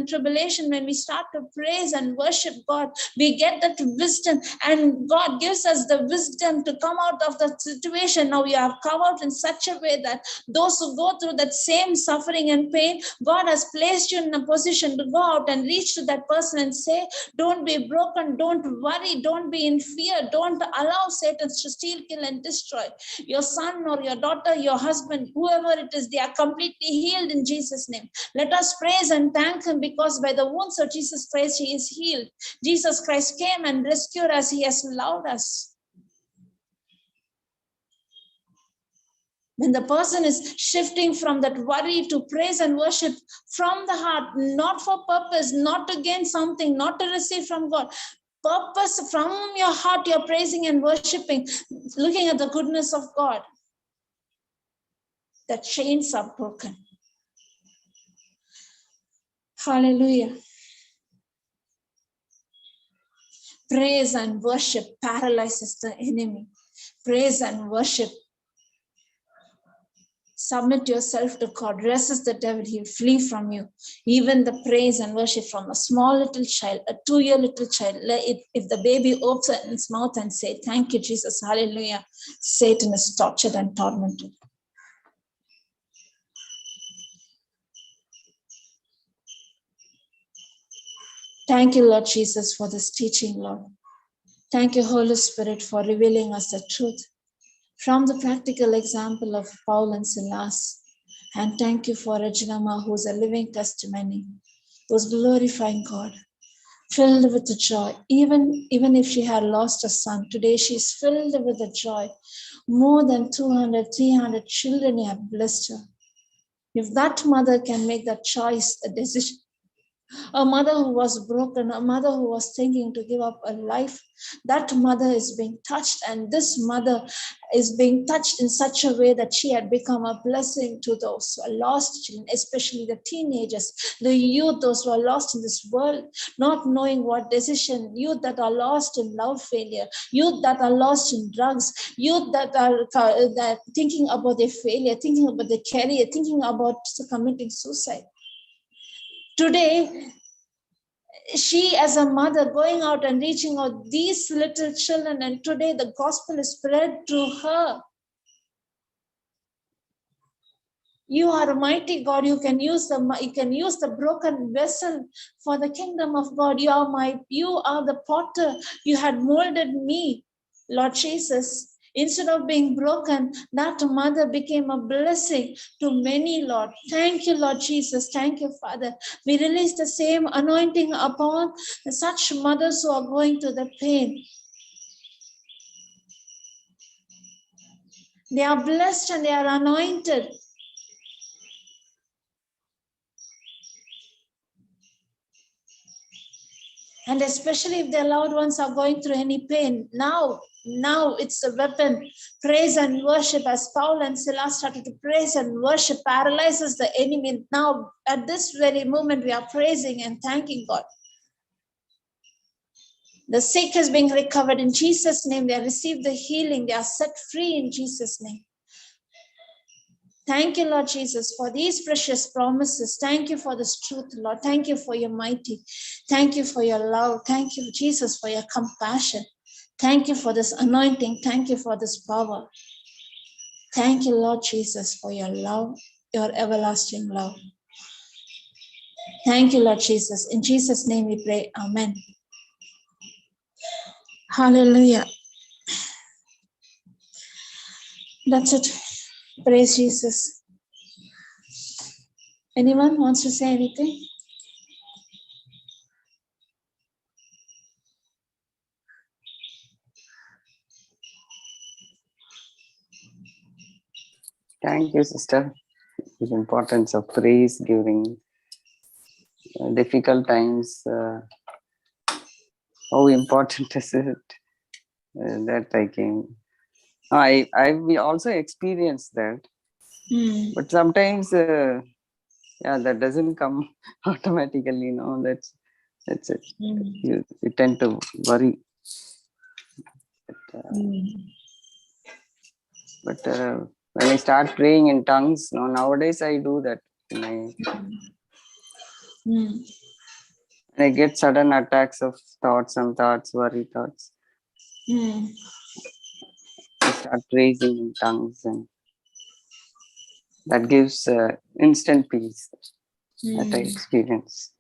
tribulation, when we start to praise and worship God, we get that wisdom, and God gives us the wisdom to come out of that situation. Now we are come out in such a way that those who go through that same suffering and pain, God has placed you in a position to go out and reach to that person and say, don't be broken, don't worry, don't be in fear, don't allow Satan to steal, kill, and destroy. Your son or your daughter, your husband, whoever it is, they are completely healed in Jesus' name. Let us praise and thank him, because by the wounds of Jesus Christ, he is healed. Jesus Christ came and rescued us. He has loved us. When the person is shifting from that worry to praise and worship from the heart, not for purpose, not to gain something, not to receive from God, purpose from your heart, you're praising and worshiping, looking at the goodness of God. The chains are broken. Hallelujah. Praise and worship paralyzes the enemy. Praise and worship Submit yourself to God. Resist the devil. He'll flee from you. Even the praise and worship from a small little child, a 2-year little child. If the baby opens its mouth and say, thank you, Jesus, hallelujah, Satan is tortured and tormented. Thank you, Lord Jesus, for this teaching, Lord. Thank you, Holy Spirit, for revealing us the truth from the practical example of Paul and Silas. And thank you for Regina, who's a living testimony, who's glorifying God, filled with the joy. Even if she had lost a son, today she's filled with the joy. More than 200, 300 children have blessed her. If that mother can make that choice, a decision, a mother who was broken, a mother who was thinking to give up a life, that mother is being touched, and this mother is being touched in such a way that she had become a blessing to those who are lost children, especially the teenagers, the youth, those who are lost in this world, not knowing what decision, youth that are lost in love failure, youth that are lost in drugs, youth that are thinking about their failure, thinking about their career, thinking about committing suicide. Today, she as a mother going out and reaching out these little children, and today the gospel is spread through her. You are a mighty God. You can use the broken vessel for the kingdom of God. You are the potter. You had molded me, Lord Jesus. Instead of being broken, that mother became a blessing to many, Lord. Thank you, Lord Jesus. Thank you, Father. We release the same anointing upon such mothers who are going through the pain. They are blessed and they are anointed. And especially if their loved ones are going through any pain, now it's a weapon. Praise and worship, as Paul and Silas started to praise and worship, paralyzes the enemy. Now, at this very moment, we are praising and thanking God. The sick is being recovered in Jesus' name. They have received the healing. They are set free in Jesus' name. Thank you, Lord Jesus, for these precious promises. Thank you for this truth, Lord. Thank you for your mighty. Thank you for your love. Thank you, Jesus, for your compassion. Thank you for this anointing. Thank you for this power. Thank you, Lord Jesus, for your love, your everlasting love. Thank you, Lord Jesus. In Jesus' name we pray. Amen. Hallelujah. That's it. Praise Jesus. Anyone wants to say anything? Thank you, sister. The importance of praise during difficult times. How important is it? That I came. I we also experienced that, but sometimes, that doesn't come automatically. No, that's it. You tend to worry. But when I start praying in tongues, nowadays I do that. When I get sudden attacks of some thoughts, worry thoughts. I start praising in tongues, and that gives instant peace that I experience.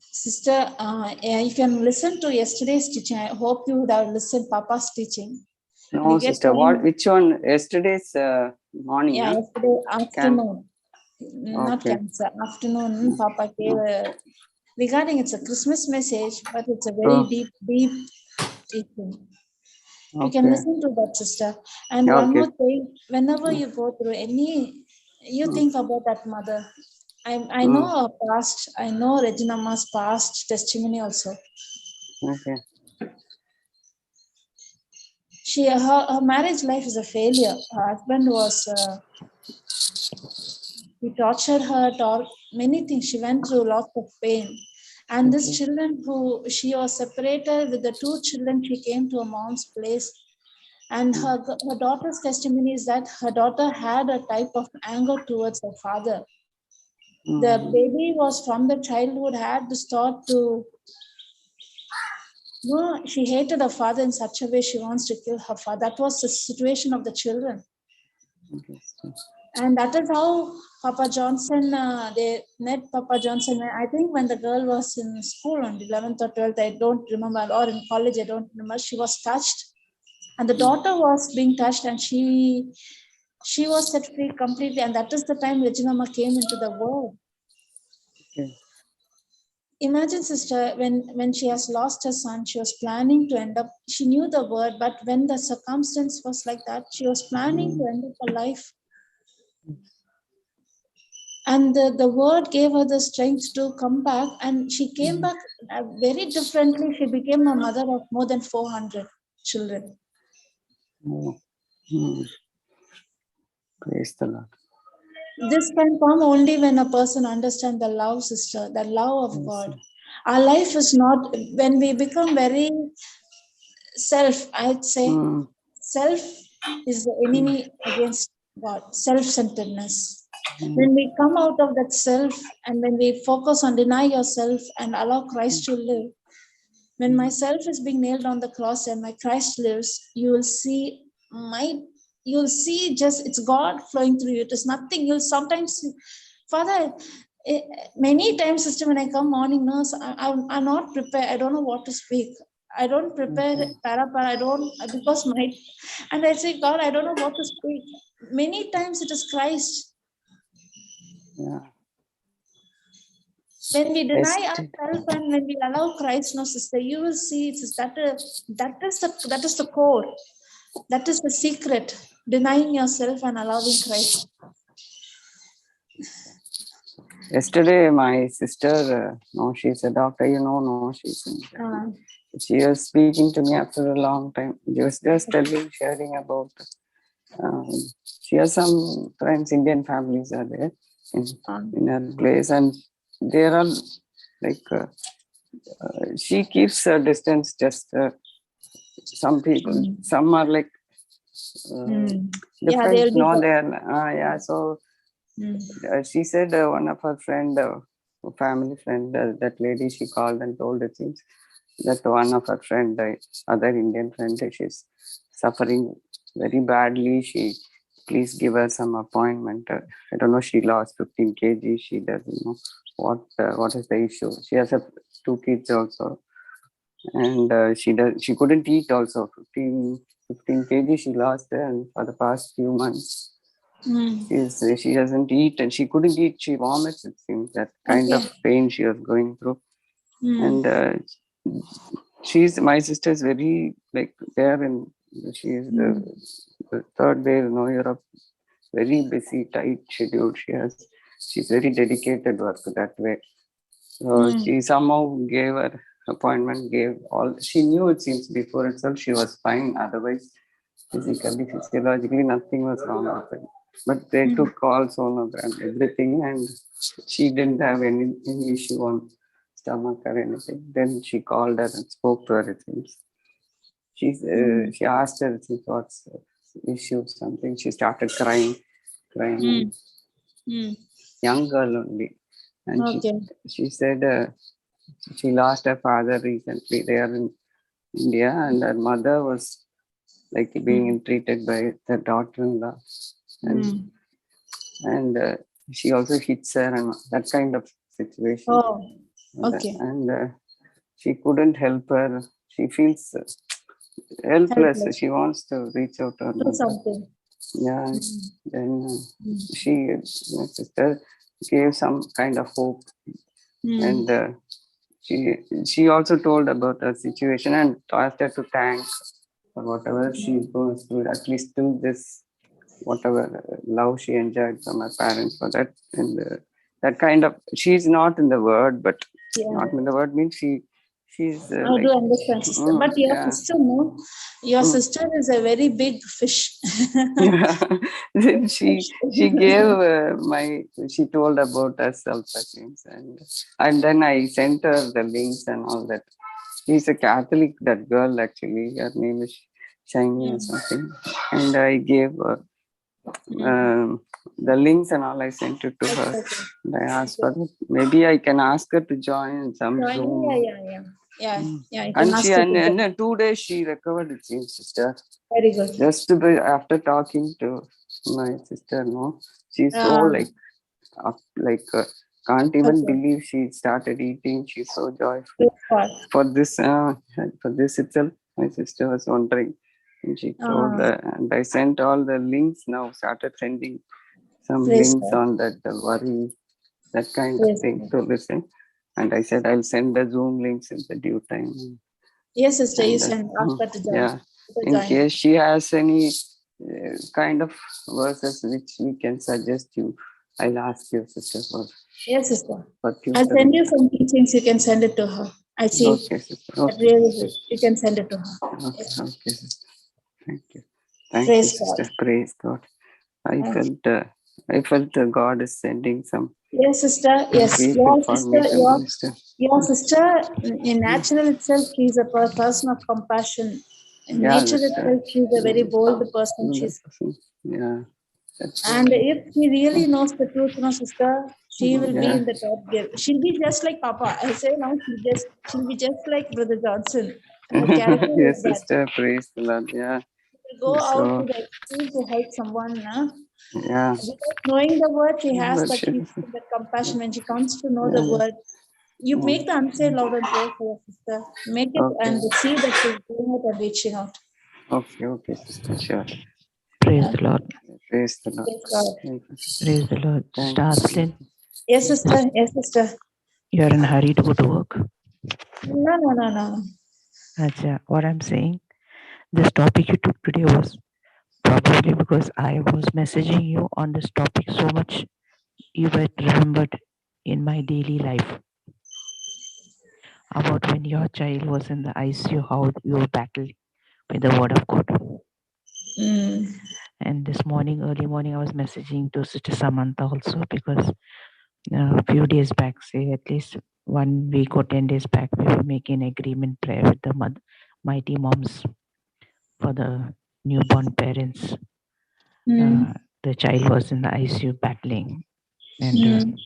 Sister, you can listen to yesterday's teaching. I hope you would have listened Papa's teaching. No, sister. Which one? Yesterday's morning? Yeah, yesterday afternoon. Not cancer. Afternoon, Papa gave regarding it's a Christmas message, but it's a very deep teaching. You can listen to that, sister. And one more thing, whenever you go through you think about that mother. I know her past. I know Regina Ma's past testimony also. Okay. Her marriage life is a failure. Her husband he tortured her, many things. She went through lots of pain. And these children she was separated with the 2 children, she came to a mom's place. And her daughter's testimony is that her daughter had a type of anger towards her father. The baby was from the childhood had this thought to, no, she hated her father in such a way she wants to kill her father. That was the situation of the children. And that is how Papa Johnson, they met Papa Johnson. I think when the girl was in school on 11th or 12th, I don't remember, or in college, I don't remember, she was touched. And the daughter was being touched and she was set free completely. And that is the time Regina Mama came into the world. Okay. Imagine, sister, when she has lost her son, she was planning to end up, she knew the word, but when the circumstance was like that, she was planning to end up her life. And the word gave her the strength to come back, and she came back very differently. She became a mother of more than 400 children. Praise the Lord. This can come only when a person understands the love, sister, the love of God. Our life is not, when we become very self, I'd say, self is the enemy against God, self-centeredness. When we come out of that self and when we focus on deny yourself and allow Christ to live, when my self is being nailed on the cross and my Christ lives, you will see just it's God flowing through you. It is nothing. You'll sometimes, Father, many times, sister, when I come morning, nurse, I'm not prepared. I don't know what to speak. I don't prepare I don't, because and I say, God, I don't know what to speak. Many times it is Christ. Yeah. When we deny ourselves and when we allow Christ, no, sister, you will see that is the core. That is the secret. Denying yourself and allowing Christ. Yesterday, my sister, she's a doctor, she was speaking to me after a long time. She was just sharing about, she has some friends, Indian families are there in her place, and they are all like, she keeps her distance, just some people, some are like different, so she said one of her friend, family friend, that lady, she called and told it seems that one of her friend, other Indian friend, she's suffering very badly. She please give her some appointment. I don't know. She lost 15 kg. She doesn't know what is the issue. She has 2 kids also, and she couldn't eat also. 15 kg she lost, and for the past few months. She doesn't eat and she couldn't eat. She vomits, it seems, that kind of pain she was going through. And my sister is very like there, and she is the third day, Europe, very busy, tight schedule she has. She's very dedicated work that way. So she somehow gave her appointment, gave all. She knew, it seems, before itself she was fine. Otherwise, physically, physiologically, nothing was wrong with her. But they took all sonogram, everything, and she didn't have any issue on stomach or anything. Then she called her and spoke to her, it seems. She asked her, what's the issue, something. She started crying. Young girl only. And she said she lost her father recently. They are in India, and her mother was like being treated by the daughter-in-law. And she also hits her and that kind of situation. And she couldn't help her. She feels helpless. She wants to reach out to her mother. Yeah. Then my sister gave some kind of hope. And she also told about her situation and asked her to thank for whatever she's going through, at least till this, whatever love she enjoyed from her parents for that. And that kind of, she's not in the word, but not in the word means she's I do understand, sister. But your sister, no, your sister is a very big fish. Then she gave she told about herself, I think, and then I sent her the links and all that. She's a Catholic, that girl actually. Her name is, shiny or something. And I gave the links and all. I sent it to her. And I asked for it. Maybe I can ask her to join some Zoom. Yeah. You can And ask she her and to in join. 2 days she recovered it, sister. Very good. Just after talking to my sister, no, she's so can't even believe she started eating. She's so joyful. For this itself, my sister was wondering, and she told and I sent all the links now. Started sending some links on that worry, that kind of thing to listen. And I said I'll send the Zoom links in the due time. Yes, sister, you can ask her to join. Yeah, in case she has any kind of verses which we can suggest you, I'll ask your sister for. Yes, sister. I'll send you some teachings. You can send it to her. I see. Okay, sister. Okay. Really, you can send it to her. Okay, okay, sister. Thank you. Thank you, sister. God. Praise God. I felt God is sending some. Yes, sister. Yes, your sister. In natural itself, she's a person of compassion. In nature itself, she's a very bold person. Yeah. And if she really knows the truth, no, sister, she will be in the top gear. She'll be just like Papa. I say now, she'll be just like Brother Johnson. Her character yes, is that. sister. Praise the Lord. Yeah. Go out to the extreme to help someone. Yeah. Without knowing the word, she has that compassion. When she comes to know the word, you make the unsaved loud and pray for your sister. Make it and see that she's doing it and reaching out. Okay, sister. Sure. Praise the Lord. Praise the Lord. Praise the Lord. Sister Aslin. Yes, sister. Yes, sister. You are in a hurry to go to work? No. Achha, what I'm saying, this topic you took today was probably because I was messaging you on this topic so much you were remembered in my daily life about when your child was in the ICU, how you battled with the word of God. And this morning, early morning, I was messaging to Sister Samantha also because a few days back, say at least 1 week or 10 days back, we were making agreement prayer with the mighty moms for the newborn parents. The child was in the ICU battling, and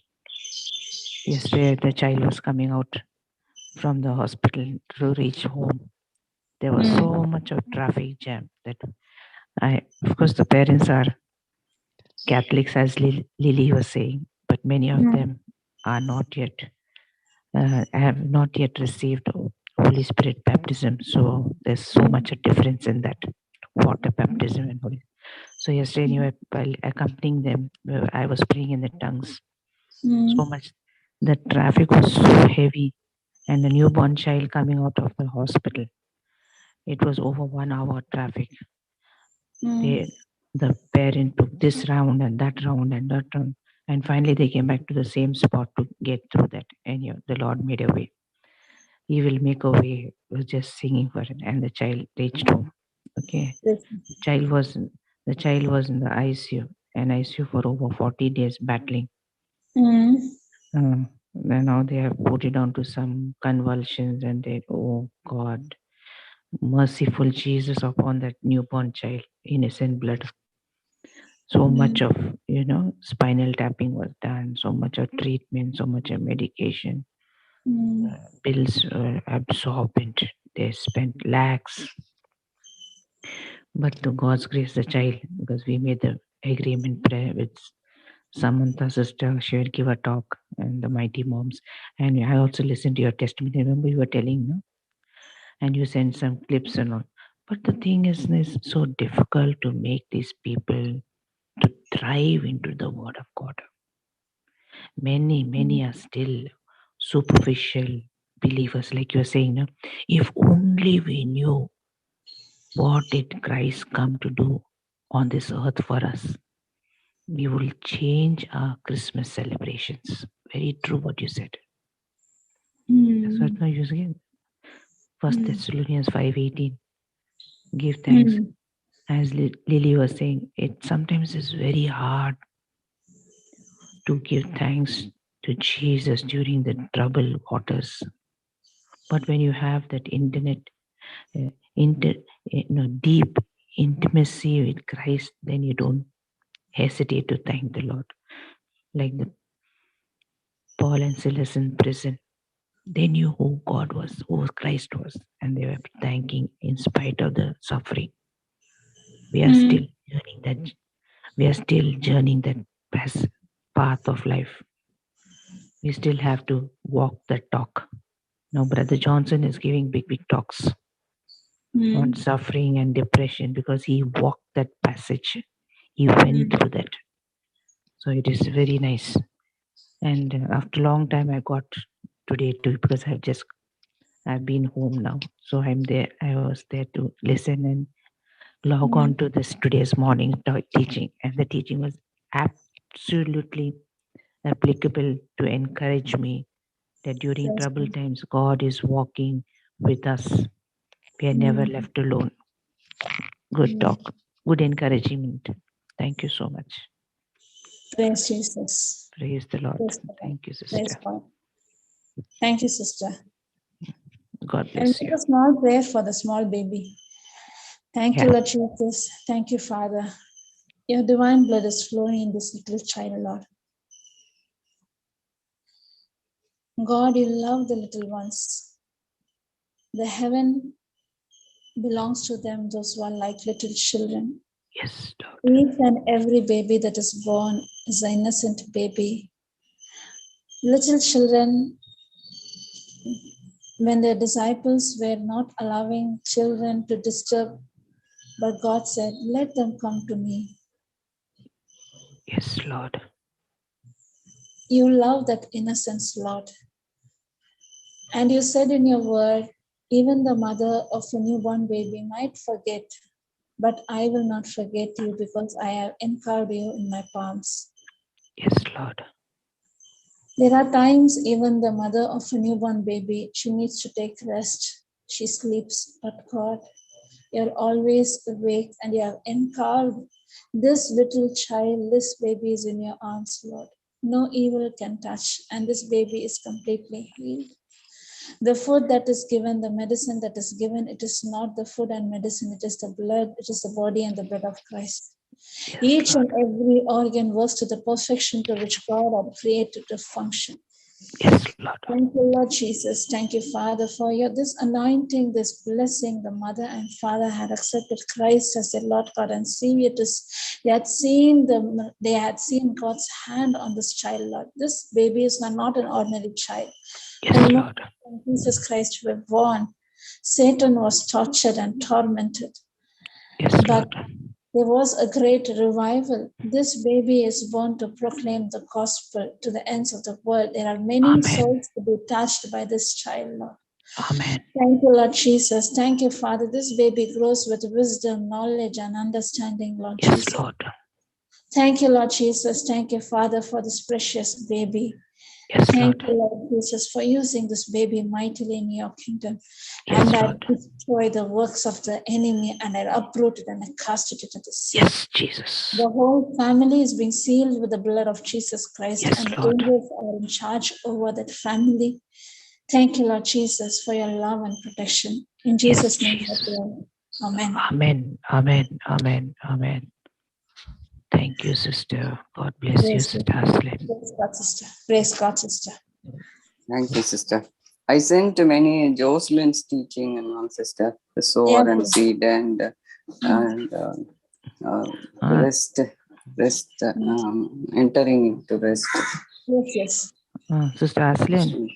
yesterday the child was coming out from the hospital to reach home. There was so much of traffic jam that of course, the parents are Catholics, as Lily was saying, but many of them are not yet, have not yet received Holy Spirit baptism. So there's so much a difference in that water baptism and Holy. So yesterday, while accompanying them, I was praying in the tongues. So much, the traffic was so heavy, and the newborn child coming out of the hospital, it was over 1 hour traffic. The parent took this round and that round and that round, and finally they came back to the same spot to get through that. And the Lord made a way. He will make a way. Was just singing for it, and the child reached home. Okay, the child was in the ICU, and ICU for over 40 days battling. And now they have put it down to some convulsions, and they, oh God, merciful Jesus upon that newborn child, innocent blood. So much of spinal tapping was done, so much of treatment, so much of medication. Bills were absorbent. They spent lakhs. But to God's grace, the child, because we made the agreement prayer with Samantha sister, she would give a talk, and the mighty moms. And I also listened to your testimony. Remember you were telling, no? And you sent some clips and all. But the thing is, it's so difficult to make these people to thrive into the word of God. Many are still superficial believers, like you're saying, no? If only we knew what did Christ come to do on this earth for us, we will change our Christmas celebrations. Very true what you said. That's what you're saying. 1 Thessalonians 5:18. Give thanks. As Lily was saying, it sometimes is very hard to give thanks to Jesus during the troubled waters. But when you have that deep intimacy with Christ, then you don't hesitate to thank the Lord. Like the Paul and Silas in prison, they knew who God was, who Christ was, and they were thanking in spite of the suffering. We are still journeying that. We are still journeying that path of life. We still have to walk that talk. Now, Brother Johnson is giving big talks on suffering and depression because he walked that passage. He went through that. So it is very nice. And after a long time, I got today too because I've been home now. So I was there to listen and log on to this today's morning teaching. And the teaching was absolutely applicable to encourage me that during troubled times, God is walking with us. We are never left alone. Good talk, good encouragement. Thank you so much. Praise Jesus. Praise the Lord. Praise God. Thank you, sister. Praise God. Thank you, sister. God And bless let you. us now pray for the small baby. Thank you, Lord Jesus. Thank you, Father. Your divine blood is flowing in this little child, Lord. God, you love the little ones. The heaven belongs to them, those who are like little children. Yes, Lord. Each and every baby that is born is an innocent baby. Little children, when their disciples were not allowing children to disturb, but God said, let them come to me. Yes, Lord. You love that innocence, Lord. And you said in your word, even the mother of a newborn baby might forget, but I will not forget you because I have encarved you in my palms. Yes, Lord. There are times even the mother of a newborn baby, she needs to take rest. She sleeps, but God, you're always awake and you have encarved this little child, this baby is in your arms, Lord. No evil can touch, and this baby is completely healed. The food that is given, the medicine that is given, it is not the food and medicine, it is the blood, it is the body and the blood of Christ. Yes, Each Lord. and every organ works to the perfection to which God had created to function. Yes, Lord. Thank you, Lord Jesus. Thank you, Father, for your this anointing, this blessing. The mother and father had accepted Christ as their Lord God and Savior. They had seen God's hand on this child, Lord. This baby is not an ordinary child. Yes, Lord. When Jesus Christ was born, Satan was tortured and tormented. Yes, But Lord. there was a great revival. This baby is born to proclaim the gospel to the ends of the world. There are many souls to be touched by this child, Lord. Amen. Thank you, Lord Jesus. Thank you, Father. This baby grows with wisdom, knowledge, and understanding, Lord Yes, Jesus. Lord. Thank you, Lord Jesus. Thank you, Father, for this precious baby. Yes, Thank Lord. you, Lord Jesus, for using this baby mightily in your kingdom. Yes, And I Lord. destroy the works of the enemy and I uproot it and I cast it into the sea. Yes, Jesus. The whole family is being sealed with the blood of Jesus Christ, Yes, and the Lord. angels are in charge over that family. Thank you, Lord Jesus, for your love and protection. In Jesus' name, I pray. Amen. Amen. Amen. Amen. Amen. Thank you, sister. God bless you, Sister Aslim. Praise God, sister. Praise God, sister. Thank you, sister. I sent many Jocelyn's teaching and one sister, the sower and seed and rest, entering into rest. Yes. Sister Aslim,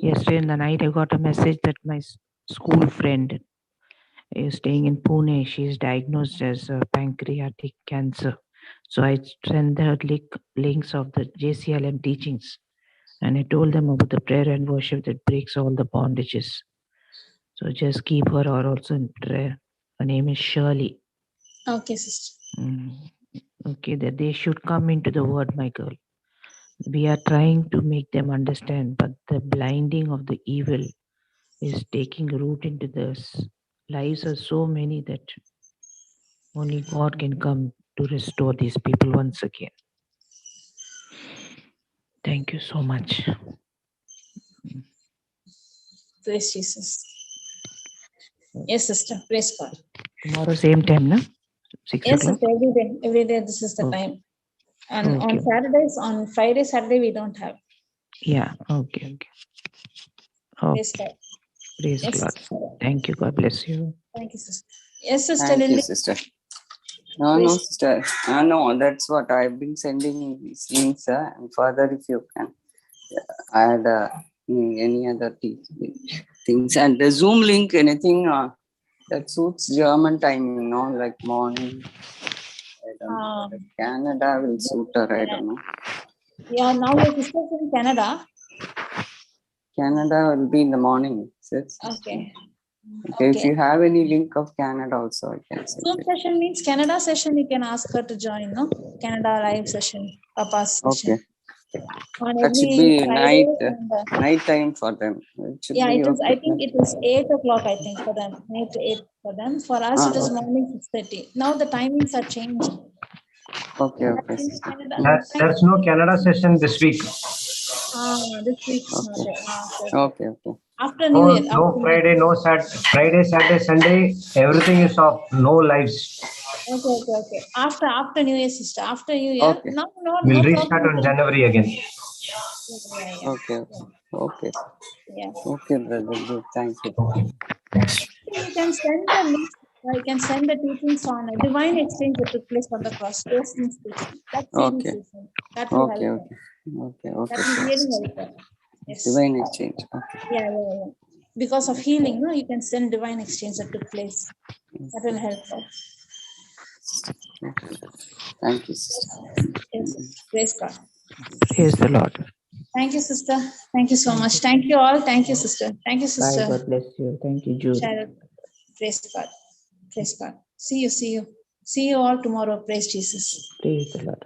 yesterday in the night I got a message that my school friend is staying in Pune. She is diagnosed as pancreatic cancer. So I sent her links of the JCILM teachings. And I told them about the prayer and worship that breaks all the bondages. So just keep her also in prayer. Her name is Shirley. Okay, sister. Okay, that they should come into the word, my girl. We are trying to make them understand, but the blinding of the evil is taking root into this. Lives are so many that only God can come to restore these people once again. Thank you so much. Praise Jesus. Yes, sister. Praise God. Tomorrow same time, no? 6 Yes, o'clock? sister, every day this is the Okay. time. And Okay. on Saturdays, on Friday, Saturday, we don't have. Yeah, okay. Praise Okay. God. Praise Yes, God. sister. Thank you. God bless you. Thank you, sister. Yes, Sister Thank you, Lily. sister. No, Praise- sister. No, that's what I've been sending these links. And further, if you can add any other things. And the Zoom link, anything that suits German timing, like morning. I don't know. Canada will suit her, I don't know. Yeah, now your sister's in Canada. Canada will be in the morning. Okay. Okay, if you have any link of Canada also, I can send Zoom it. session means Canada session, you can ask her to join, no? Canada live session, Papa's session. Okay. On That should every be Friday and, night time for them. It should yeah, be it is. I okay. think it is 8 o'clock. I think for them, 8 to 8 for them. For us, it is Okay. morning 6:30. Now the timings are changed. Okay. In Canada, There's no Canada session this week. this week is not there. Okay. After New Year. No Friday, no Friday, Saturday, Sunday. Everything is off. No lives. Okay. After New Year, sister. After New Year. Okay. No We'll problem. restart on January again. Yeah. Okay. Yeah. Okay, brother. Good. Thank you. You can send the link. You can send the teachings on a divine exchange that took place on the cross. Teaching. That series Okay. is that will help. Okay. That will really help. Yes. Divine exchange. Okay. Yeah. Because of healing, no, you can send divine exchange that took place. That will help us. Okay. Thank you, sister. Yes. Praise God. Praise the Lord. Thank you, sister. Thank you so much. Thank you all. Thank you, sister. Thank you, Bye. sister. God bless you. Thank you, Jude. Sharon. Praise God. Praise God. See you. See you all tomorrow. Praise Jesus. Praise the Lord.